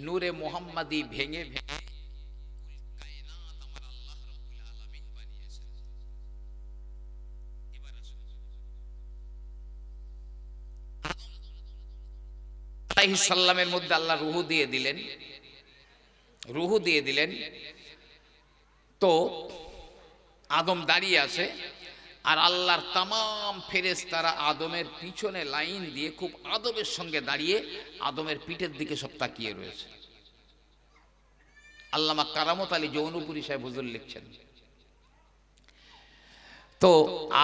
নূরে মুহাম্মাদি ভেঙে ভেঙে আলাইহিস সালামের মধ্যে আল্লাহ রূহ দিয়ে দিলেন। তো আদম দাঁড়িয়ে আছে, আর আল্লাহর তামাম ফেরেশতারা আদমের পিছনে লাইন দিয়ে খুব আদবের সঙ্গে দাঁড়িয়ে আদমের পিঠের দিকে সব তাকিয়ে রয়েছে। আল্লামা কারামত আলী জৌনপুরী সাহেব হুজুর লিখছেন, তো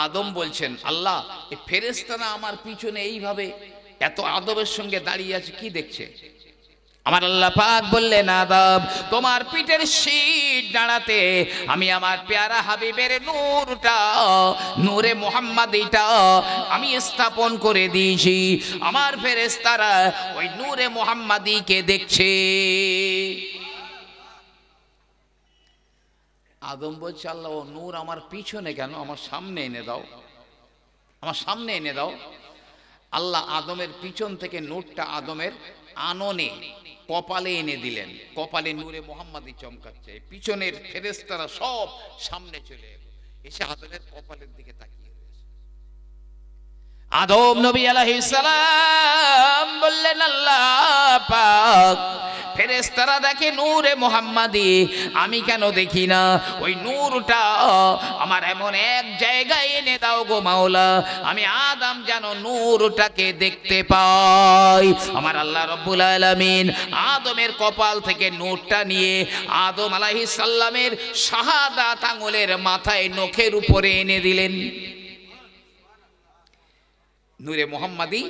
আদম বলছেন, আল্লাহ এই ফেরেশতারা আমার পিছনে এইভাবে এত আদবের সঙ্গে দাঁড়িয়ে আছে, কি দেখছে? আমার আল্লাহ পাক বললেন, আদম তোমার পিঠের শীত দাঁড়াতে আমি আমার পেয়ারা হাবিবের নূরটা, নূরে মুহাম্মাদিটা আমি স্থাপন করে দিয়েছি। আমার ফেরেশতারা ওই নূরে মুহাম্মাদিকে দেখছে। আদম বলছে, আল্লাহ ও নূর আমার পিছনে কেন? আমার সামনে এনে দাও, আমার সামনে এনে দাও। আল্লাহ আদমের পিছন থেকে নূরটা আদমের আননে কপালে এনে দিলেন। কপালে নূরে মুহাম্মাদি চমকাচ্ছে। পিছনের ফেরেশতারা সব সামনে চলে এলো, এসে আদমের কপালের দিকে তাকিয়ে রয়েছে। আদম নবী আলাইহিস সালাম বললেন, আল্লাহ পাক ফেরেশতারা দেখে নূরে মুহাম্মাদি, আমি কেন দেখি না? ওই নূরটা আমার এমন এক জায়গায় এনে দাও গো মাওলা, আমি আদম যেন নূরটাকে দেখতে পাই। আমার আল্লাহ রব্বুল আলামিন আদমের কপাল থেকে নূরটা নিয়ে আদম আলাইহিস সালামের শাহাদাত আঙ্গুলের মাথায় নখের উপরে এনে দিলেন। নূরে মুহাম্মাদি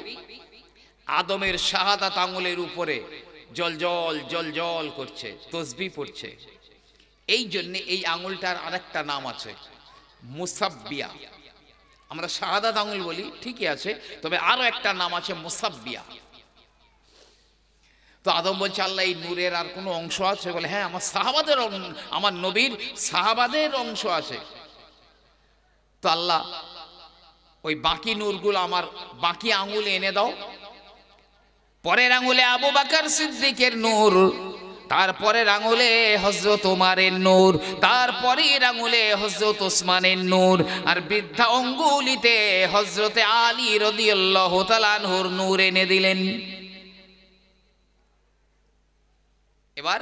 আদমের শাহাদাত আঙ্গুলের উপরে জল জল জল জল করছে, তসবিহ পড়ছে। এই জন্য এই আঙুলটার আরেকটা নাম আছে, মুসাব্বিয়া। আমরা শাহাদাত আঙুল বলি, ঠিকই আছে, তবে আরো একটা নাম আছে মুসাব্বিয়া। তো আদম বলছে, আল্লাহ এই নূরের আর কোনো অংশ আছে? বলে, হ্যাঁ, আমার সাহাবাদের, আমার নবীর সাহাবাদের অংশ আছে। তো আল্লাহ ওই বাকি নূরগুলো আমার বাকি আঙুলে এনে দাও। পরের আঙুলে আবু বকর সিদ্দিকের নূর, তারপরের আঙুলে হযরত ওমরের নূর, তারপরের আঙুলে হযরত ওসমানের নূর, আর বৃদ্ধা অঙ্গুলিতে হযরত আলী রাদিয়াল্লাহু তাআলা আনহুর নূর এনে দিলেন। এবার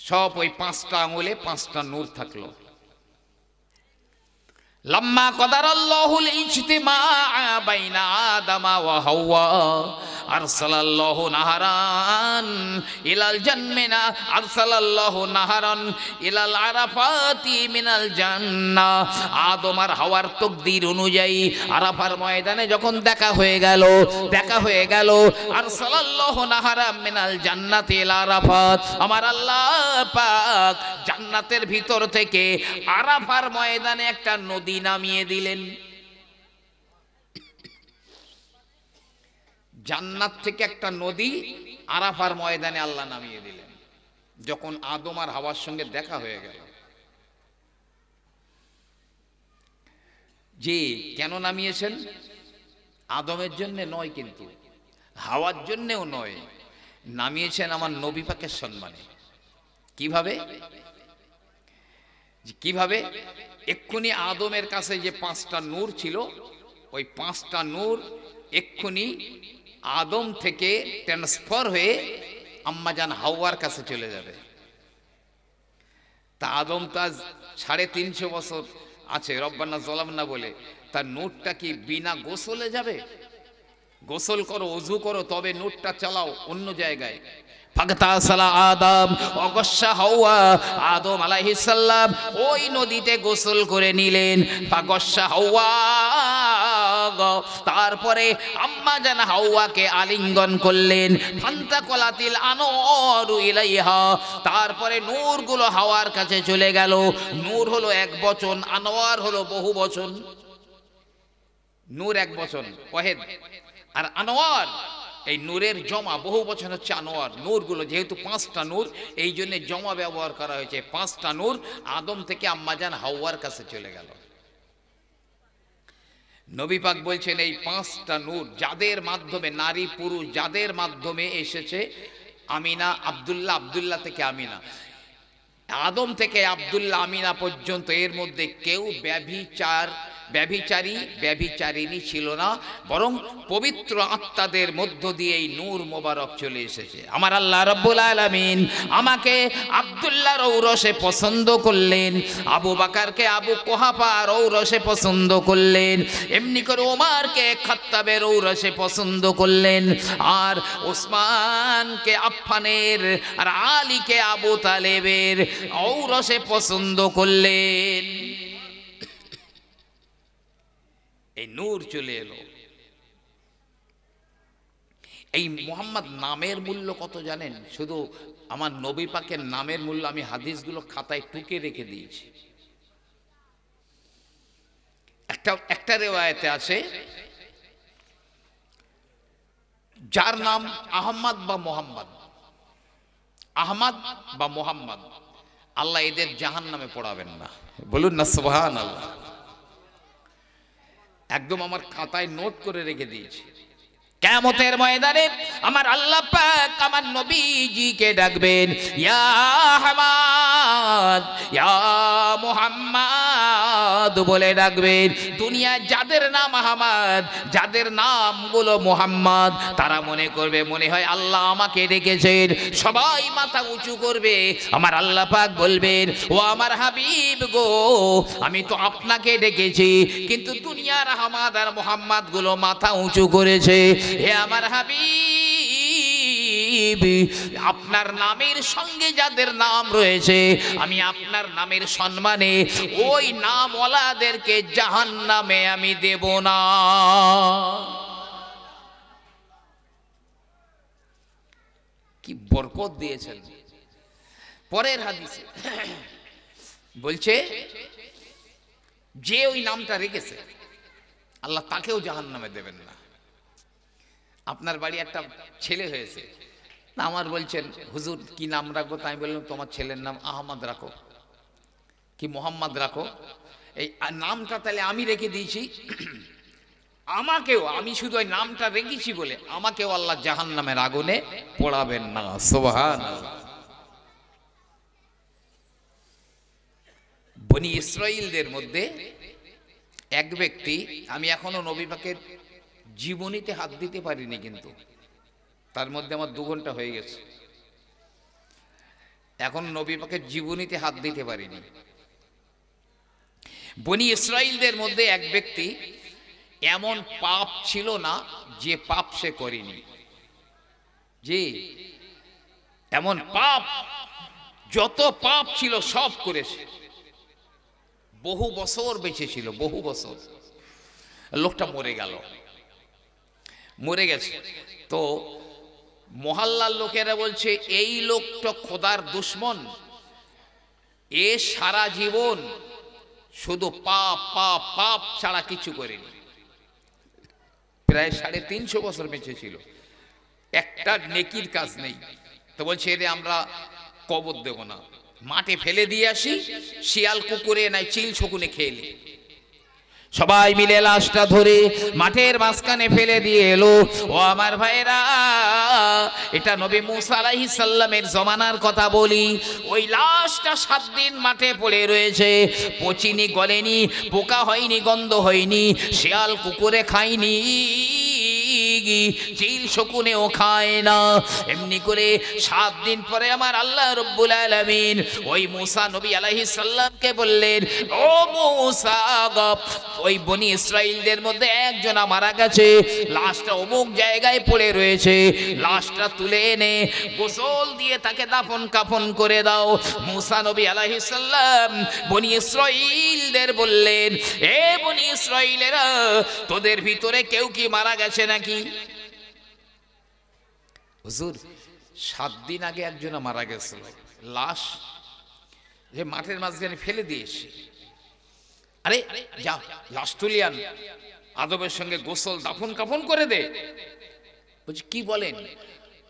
সব ওই পাঁচটা আঙুলে পাঁচটা নূর থাকলো। লাম্মা কদারাল্লাহুল ইজতিমা বাইনা আদামা ওয়া হাওয়া আরসালাল্লাহু নাহারান ইলাল জান্নাহ, আরসালাল্লাহু নাহারান ইলাল আরাফাতি মিনাল জান্নাহ। আদম আর হাওয়ার তাকদীর অনুযায়ী আরাফার ময়দানে যখন দেখা হয়ে গেল আরসালাল্লাহু নাহারান মিনাল জান্নাতি ইলা আরাফাত। আমার আল্লাহ পাক জান্নাতের ভিতর থেকে আরাফার ময়দানে একটা নদী নামিয়ে দিলেন। জান্নাত থেকে একটা নদী আরাফার ময়দানে আল্লাহ নামিয়ে দিলেন যখন আদম আর হাওয়ার সঙ্গে দেখা হয়ে গেল। যে কেন নামিয়েছেন? আদমের জন্য নয়, কিন্তু হাওয়ার জন্যেও নয়, নামিয়েছেন আমার নবী পাকের সম্মানে। কিভাবে? কিভাবে? এক্ষুনি আদমের কাছে যে 5টা নূর ছিল, ওই 5টা নূর এক্ষুনি আদম থেকে ট্রান্সফার হয়ে আম্মাজান হাওয়ার কাছে চলে যাবে। তা আদম তো আজ 350 বছর আছে রব্বানা জলামনা বলে, তার নূরটা কি বিনা গোসলে যাবে? গোসল করো, ওযু করো, তবে নূরটা চালাও অন্য জায়গায়। ফাগতাসালা আদম ওয়াগাসা হাওয়া, আদম আলাইহিস সালাম ওই নদীতে গোসল করে নিলেন। ফাগাসা হাওয়া, তারপরে আম্মা জান হাওয়াকে আলিঙ্গন করলেন। ফান্তাকালাতিল আনওয়ারু ইলাইহা, তারপরে নূরগুলো হাওয়ার কাছে চলে গেল। নূর হলো এক বচন, আনোয়ার হলো বহু বচন। নূর এক বচন ওয়াহিদ, আর আনোয়ার এই নূরের জমা, বহু বচন হচ্ছে আনোয়ার। নূরগুলো যেহেতু 5টা নূর, এই জন্য জমা ব্যবহার করা হয়েছে। 5টা নূর আদম থেকে আম্মাজান হাওয়ার কাছে চলে গেল। নবী পাক বলছেন এই 5টা নূর যাদের মাধ্যমে, নারী পুরুষ যাদের মাধ্যমে এসেছে, আমিনা আব্দুল্লাহ, আব্দুল্লাহ থেকে আমিনা, আদম থেকে আব্দুল্লাহ আমিনা পর্যন্ত, এর মধ্যে কেউ ব্যভিচারিণী ছিল না, বরং পবিত্র আত্মাদের মধ্য দিয়ে এই নূর মোবারক চলে এসেছে। আমার আল্লাহ রাব্বুল আলামিন আমাকে আব্দুল্লাহর ঔরসে পছন্দ করলেন, আবু বকরকে আবু কুহাফার ঔরসে পছন্দ করলেন, এমনি করে ওমরকে খাত্তাবের ঔরসে পছন্দ করলেন, আর ওসমানকে আফফানের, আর আলীকে আবু তালেবের ঔরসে পছন্দ করলেন। এই নূর চলে এলো। এই মুহাম্মদ নামের মূল্য কত জানেন? শুধু আমার নবী পাকের নামের মূল্য আমি হাদিসগুলো খাতায় টুকে রেখে দিয়েছি। একটা রিওয়ায়েতে আছে, যার নাম আহমদ বা মোহাম্মদ, আহমদ বা মোহাম্মদ, আল্লাহ এদের জাহান্নামে পড়াবেন না। বলুন না সুবহানাল্লাহ। একদম আমার খাতায় নোট করে রেখে দিয়েছি। কিয়ামতের ময়দানে আমার আল্লাহ পাক আমার নবীজিকে ডাকবেন, ইয়া আহমদ, ইয়া মুহাম্মদ বলে ডাকবেন। দুনিয়া যাদের নাম আহমদ, যাদের নামগুলো মুহাম্মদ, তারা মনে করবে মনে হয় আল্লাহ আমাকে ডেকেছেন। সবাই মাথা উঁচু করবে। আমার আল্লাহ পাক বলবেন, ও আমার হাবিব গো, আমি তো আপনাকে ডেকেছি, কিন্তু দুনিয়ার আহমদ আর মুহাম্মদ গুলো মাথা উঁচু করেছে। হে আমার হাবিব, আপনার নামের সঙ্গে যাদের নাম রয়েছে, আমি আপনার নামের সম্মানে ওই নামওয়ালাদেরকে জাহান্নামে আমি দেব না। কি বরকত দিয়েছেন। পরের হাদিসে বলছে, যে ওই নামটা রেখেছে আল্লাহ তাকেও জাহান্নামে দেবেন না। আপনার বাড়ি একটা ছেলে হয়েছে, আমার বলছেন হুজুর কি নাম রাখবো? তাই বললাম তোমার ছেলের নাম আহমদ রাখো, কি মোহাম্মদ রাখো। এই নামটা তাহলে আমি রেখে দিয়েছি, আমাকেও, আমি শুধু ওই নামটা রেখেছি বলে আমাকেও আল্লাহ জাহান্নামের আগুনে পোড়াবেন না। সুবহানাল্লাহ। বনি ইসরাইলদের মধ্যে এক ব্যক্তি, আমি এখনো নবী পাকের জীবনীতে হাত দিতে পারিনি, কিন্তু তার মধ্যে আমার 2 ঘন্টা হয়ে গেছে, এখন নবী পাকের জীবনীতে হাত দিতে পারিনি। বনি ইসরাইলদের মধ্যে এক ব্যক্তি, এমন পাপ ছিল না যে পাপ সে করেনি। জি, এমন পাপ, যত পাপ ছিল সব করেছে। বহু বছর বেঁচে ছিল, বহু বছর। লোকটা মরে গেছে। তো মহল্লার লোকেরা বলছে এই লোকটা খোদার দুশমন, এ সারা জীবন শুধু পাপ পাপ পাপ ছাড়া কিছু করেনি। প্রায় 350 বছর বেঁচে ছিল, একটা নেকির কাজ নেই। তো বলছে এরে আমরা কবর দেব না, মাঠে ফেলে দিয়ে আসি, শিয়াল কুকুরে নাই চিল শকুনে খেয়ে নি। সবাই মিলে লাশটা ধরে মাঠের মাঝখানে ফেলে দিয়ে এলো। ও আমার ভাইরা, এটা নবী মুসা আলাইহিস সালামের জমানার কথা বলি। ওই লাশটা 7 দিন মাঠে পড়ে রয়েছে, পচিনি, গলেনি, পোকা হয়নি, গন্ধ হয়নি, শিয়াল কুকুরে খায়নি, চিল শকুনেও খায় না। এমনি করে 7 দিন পরে আমার আল্লাহ রব্বুল আলামিন ওই মুসা নবী আলাইহিস সালামকে বললেন, ও মুসা, ওই বনি ইসরাইলদের মধ্যে একজন মারা গেছে, লাশটা অমুক জায়গায় পড়ে রয়েছে, লাশটা তুলে এনে গোসল দিয়ে তাকে দাফন কাফন করে দাও। মুসা নবী আলাইহিস সালাম বনি ইসরাইলদের বললেন, এ বনি ইসরাইলেরা, তোদের ভিতরে কেউ কি মারা গেছে নাকি? হুজুর 7 দিন আগে একজন মারা গেছিল, লাশ যে মাঠের মাঝখানে ফেলে দিয়েছে। আরে যা, লাশ তুলে আন, আদবের সঙ্গে গোসল দাফন কাফন করে দে। বলছি কি বলেন?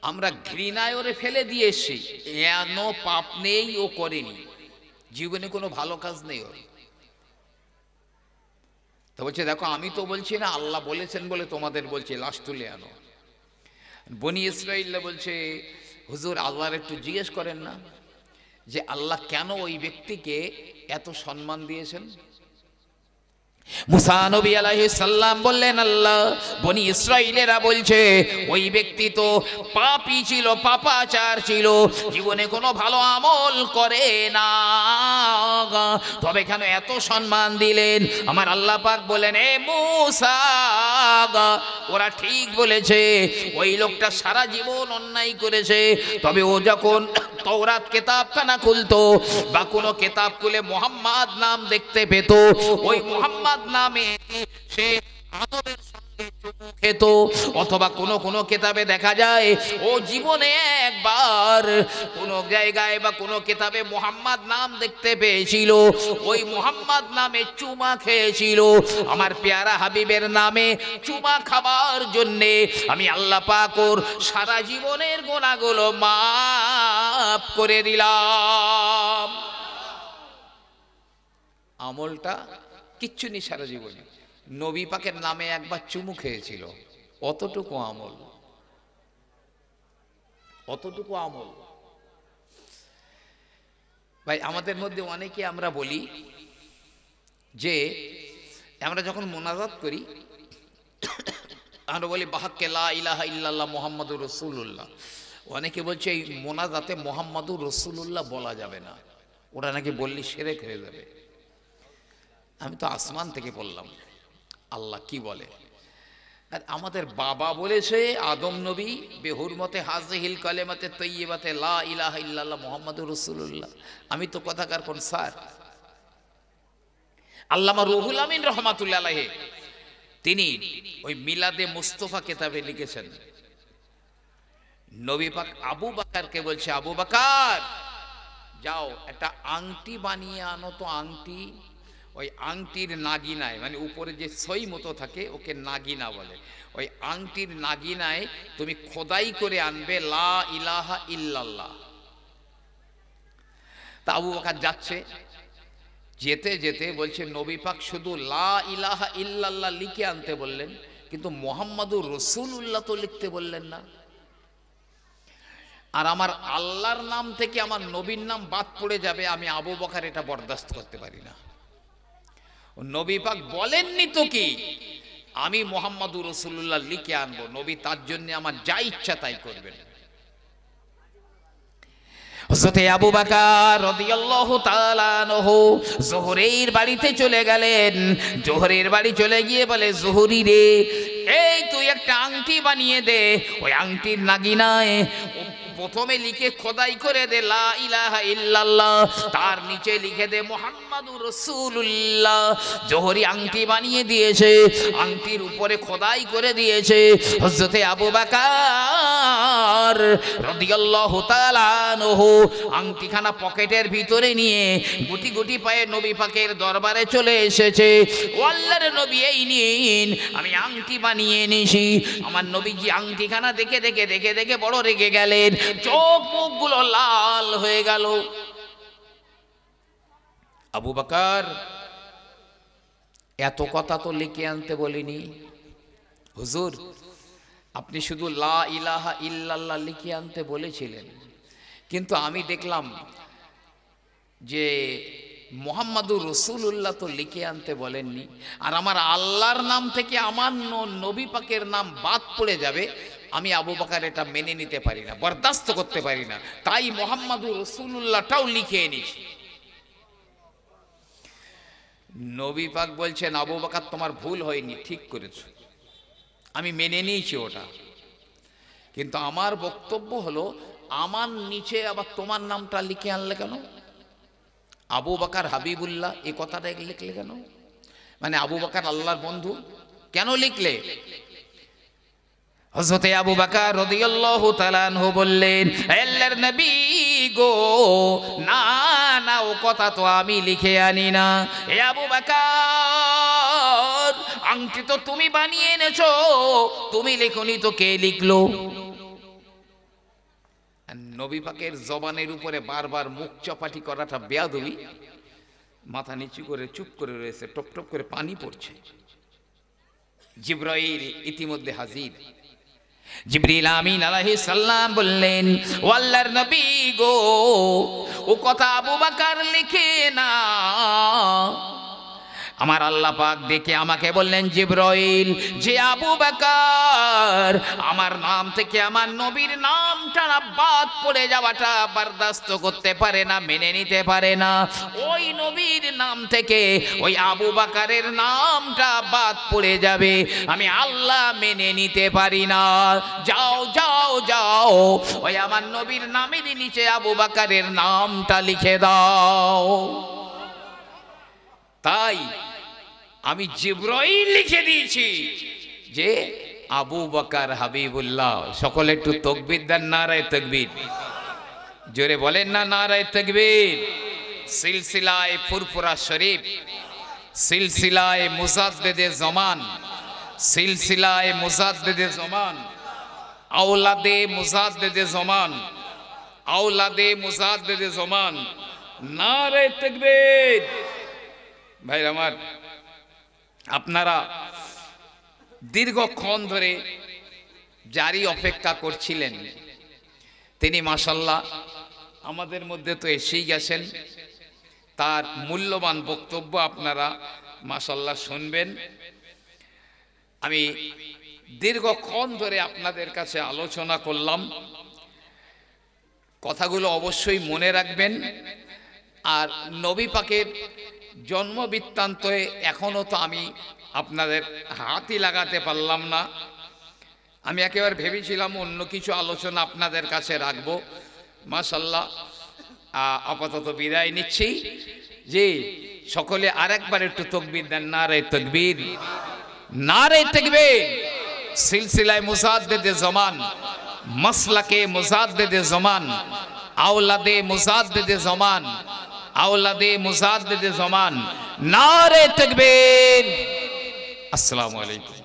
আমরা ঘৃণায় ওরে ফেলে দিয়েছি, এন পাপ নেই ও করেনি, জীবনে কোনো ভালো কাজ নেই ওর। তো বলছে দেখো, আমি তো বলছি না, আল্লাহ বলেছেন বলে তোমাদের বলছি লাশ তুলে আনো। বনি ইসরাইল বলছে, হুজুর আল্লাহর একটু জিজ্ঞেস করেন না যে আল্লাহ কেন ওই ব্যক্তিকে এত সম্মান দিয়েছেন। মুসা নবী আলাইহিস সালাম বললেন, আল্লাহ, বনি ইসরাইলেরা বলছে ওই ব্যক্তি তো পাপী ছিল, পাপাচার ছিল, জীবনে কোনো ভালো আমল করে না, তবে কেন এত সম্মান দিলেন? আমার আল্লাহ পাক বলেন, এ মুসা, ওরা ঠিক বলেছে, ওই লোকটা সারা জীবন অন্যায় করেছে, তবে ও যখন তাওরাত কিতাবখানা খুলতো বা কোনো কিতাব খুলে মুহাম্মদ নাম দেখতে পেত, ওই মুহাম্মদ নামে সে আদবের সঙ্গে চুমু খেত। অথবা কোনো কিতাবে দেখা যায় ও জীবনে একবার কোন জায়গায় বা কোনো কিতাবে মুহাম্মদ নাম দেখতে পেয়েছিল, ওই মুহাম্মদ নামে চুমা খেয়েছিল। আমার পেয়ারা হাবিবের নামে চুমা খাবার জন্যে আমি আল্লাহ পাক ওর সারা জীবনের গুনাহগুলো মাফ করে দিলাম। আমলটা কিচ্ছু নেই সারা জীবনে, নবী পাকের নামে একবার চুমু খেয়েছিল, অতটুকু আমল, অতটুকু আমল। ভাই আমাদের মধ্যে অনেকে আমরা বলি যে আমরা যখন মোনাজাত করি আমরা বলি বাহাক্কে লা ইলাহা ইল্লাল্লাহ মুহাম্মাদুর রাসূলুল্লাহ। অনেকে বলছে এই মোনাজাতে মুহাম্মাদুর রাসূলুল্লাহ বলা যাবে না, ওরা নাকি বললে শিরক হয়ে যাবে। আমি তো আসমান থেকে বললাম, আল্লাহ কি বলে? আর আমাদের বাবা বলেছে আদম নবী বেহুরমতে হাজিহিল কালেমাতে তৈয়বাতে লা ইলাহা ইল্লাল্লাহ মুহাম্মাদুর রাসূলুল্লাহ। আমি তো কথাকার কোন স্যার। আল্লামা রুহুল আমিন রহমাতুল্লাহ আলাইহি তিনি ওই মিলাদে মুস্তাফা কিতাবে লিখেছেন, নবী পাক আবু বকরকে বলছে, আবু বকর যাও একটা আংটি বানিয়ে আনো তো। আংটি, ওই আংটির নাগিনায়, মানে উপরে যে সই মতো থাকে ওকে নাগিনা বলে, ওই আংটির নাগিনায় তুমি খোদাই করে আনবে লা ইলাহা ইল্লাল্লাহ। তা আবু বকর যাচ্ছে, যেতে যেতে বলছে নবী পাক শুধু লা ইলাহা ইল্লাল্লাহ লিখে আনতে বললেন, কিন্তু মুহাম্মাদুর রাসূলুল্লাহ তো লিখতে বললেন না। আর আমার আল্লাহর নাম থেকে আমার নবীর নাম বাদ পড়ে যাবে, আমি আবু বকর এটা বরদাস্ত করতে পারি না। নবী পাক বলেননি তো কি আমি মুহাম্মাদুর রাসূলুল্লাহ লিখে আনবো, নবী তার জন্য আমার যা ইচ্ছা তাই করবেন। হযরত আবু বকর রাদিয়াল্লাহু তাআলা আনহু যোহরের বাড়িতে চলে গেলেন। যোহরের বাড়ি চলে গিয়ে বলে, যোহরি রে, এই তুই একটা আংটি বানিয়ে দে, ওই আংটির নাগিনায় প্রথমে লিখে খোদাই করে দে লা ইলাহা ইল্লাল্লাহ, তার নিচে লিখে দে মুহাম্মদ মুহাম্মাদুর রাসূলুল্লাহ জোহরি আংটি বানিয়ে দিয়েছে, আংটির উপরে খোদাই করে দিয়েছে হযরতে আবু বকর রাদিয়াল্লাহু তাআলা আনহু। আংটিখানা পকেটের ভিতরে নিয়ে গুটি গুটি পায়ে নবী পাকের দরবারে চলে এসেছে। ও আল্লাহর নবী, এই নিন, আমি আংটি বানিয়ে এনেছি। আমার নবীজি আংটিখানা দেখে দেখে দেখে দেখে বড় রেগে গেলেন, চোখ মুখগুলো লাল হয়ে গেল। আবু বকর, এত কথা তো লিখে আনতে বলিনি হুজুর, আপনি শুধু লা ইলাহা ইল্লাল্লাহ লিখে আনতে বলেছিলেন, কিন্তু আমি দেখলাম যে মুহাম্মাদুর রাসূলুল্লাহ তো লিখে আনতে বলেননি, আর আমার আল্লাহর নাম থেকে আমার নবী পাকের নাম বাদ পড়ে যাবে। আমি আবু বকর এটা মেনে নিতে পারি না, বরদাস্ত করতে পারি না, তাই মুহাম্মাদুর রাসূলুল্লাহটাও লিখে এনেছি। নবী পাক বলছেন, আবু বকর তোমার ভুল হয়নি, ঠিক করেছো, আমি মেনে নিয়েছি ওটা, কিন্তু আমার বক্তব্য হলো আমার নিচে আবার তোমার নামটা লিখে আনলে কেন? আবু বকর হাবিবুল্লাহ এই কথাটা লিখলে কেন? মানে আবু বকর আল্লাহর বন্ধু কেন লিখলে? হযরতে আবু বকর রাদিয়াল্লাহু তাআলা আনহু বললেন, আল্লাহর নবী গো, না না, ও কথা তো আমি লিখে আনি না। এ আবু বকর, আংটি তো তুমি বানিয়ে এনেছো, তুমি লেখনি তো কে লিখলো? নবী পাকের জবানের উপরে বারবার মুখ চপাটি করাটা বেয়াদবি। মাথা নিচু করে চুপ করে রয়েছে, টপ টপ করে পানি পড়ছে। জিবরাইল ইতিমধ্যে হাজির। জিবরিল আমিন আলাইহিস সালাম বললেন, ও আল্লাহর নবী গো, ও কথা আবু বকর লিখে না। আমার আল্লাহ পাক দেখে আমাকে বললেন, জিবরাইল, যে আবু বকর আমার নাম থেকে আমার নবীর নামটা বাদ পড়ে যাওয়াটা বরদাস্ত করতে পারে না, মেনে নিতে পারে না, ওই নবীর নাম থেকে ওই আবু বকরের নামটা বাদ পড়ে যাবে, আমি আল্লাহ মেনে নিতে পারি না। যাও যাও যাও, ওই আমার নবীর নামের নিচে আবু বকরের নামটা লিখে দাও। তাই আমি জিবরাইল লিখে দিয়েছি যে আবু বকর হাবিবুল্লাহ। সকলে একটু তাকবীর দেন, নারায়ে তাকবীর, জোরে বলেন না নারায়ে তাকবীর। সিলসিলায়ে ফুরফুরা শরীফ, সিলসিলায়ে মুজাদ্দিদে জামান, সিলসিলায়ে মুজাদ্দিদে জামান, আওলাদে মুজাদ্দিদে জামান, আওলাদে মুজাদ্দিদে জামান, নারায়ে তাকবীর। ভাই আমার, আপনারা দীর্ঘক্ষণ ধরে জারি অপেক্ষা করছিলেন, তিনি মাশাআল্লাহ আমাদের মধ্যে তো এসেই গেছেন। তার মূল্যবান বক্তব্য আপনারা মাশাআল্লাহ শুনবেন। আমি দীর্ঘক্ষণ ধরে আপনাদের কাছে আলোচনা করলাম, কথাগুলো অবশ্যই মনে রাখবেন। আর নবী পাকের জন্ম বৃত্তান্তে এখনো তো আমি আপনাদের হাতই লাগাতে পারলাম না। আমি একেবারে ভেবেছিলাম অন্য কিছু আলোচনা আপনাদের কাছে রাখবো। মাশাআল্লাহ, আপাতত বিদায় নিচ্ছি। জি, সকলে আরেকবার একটু তাকবীর দেন, নারায়ে তাকবীর, নারায়ে তাকবীর। সিলসিলায়ে মুজাদ্দিদে জামান, মাসলাকে মুজাদ্দিদে জামান, আওলাদে মুজাদ্দিদে জামান, আওলাদে মুজাদ্দিদে জামান, নারে তাকবীর। আসসালামু আলাইকুম।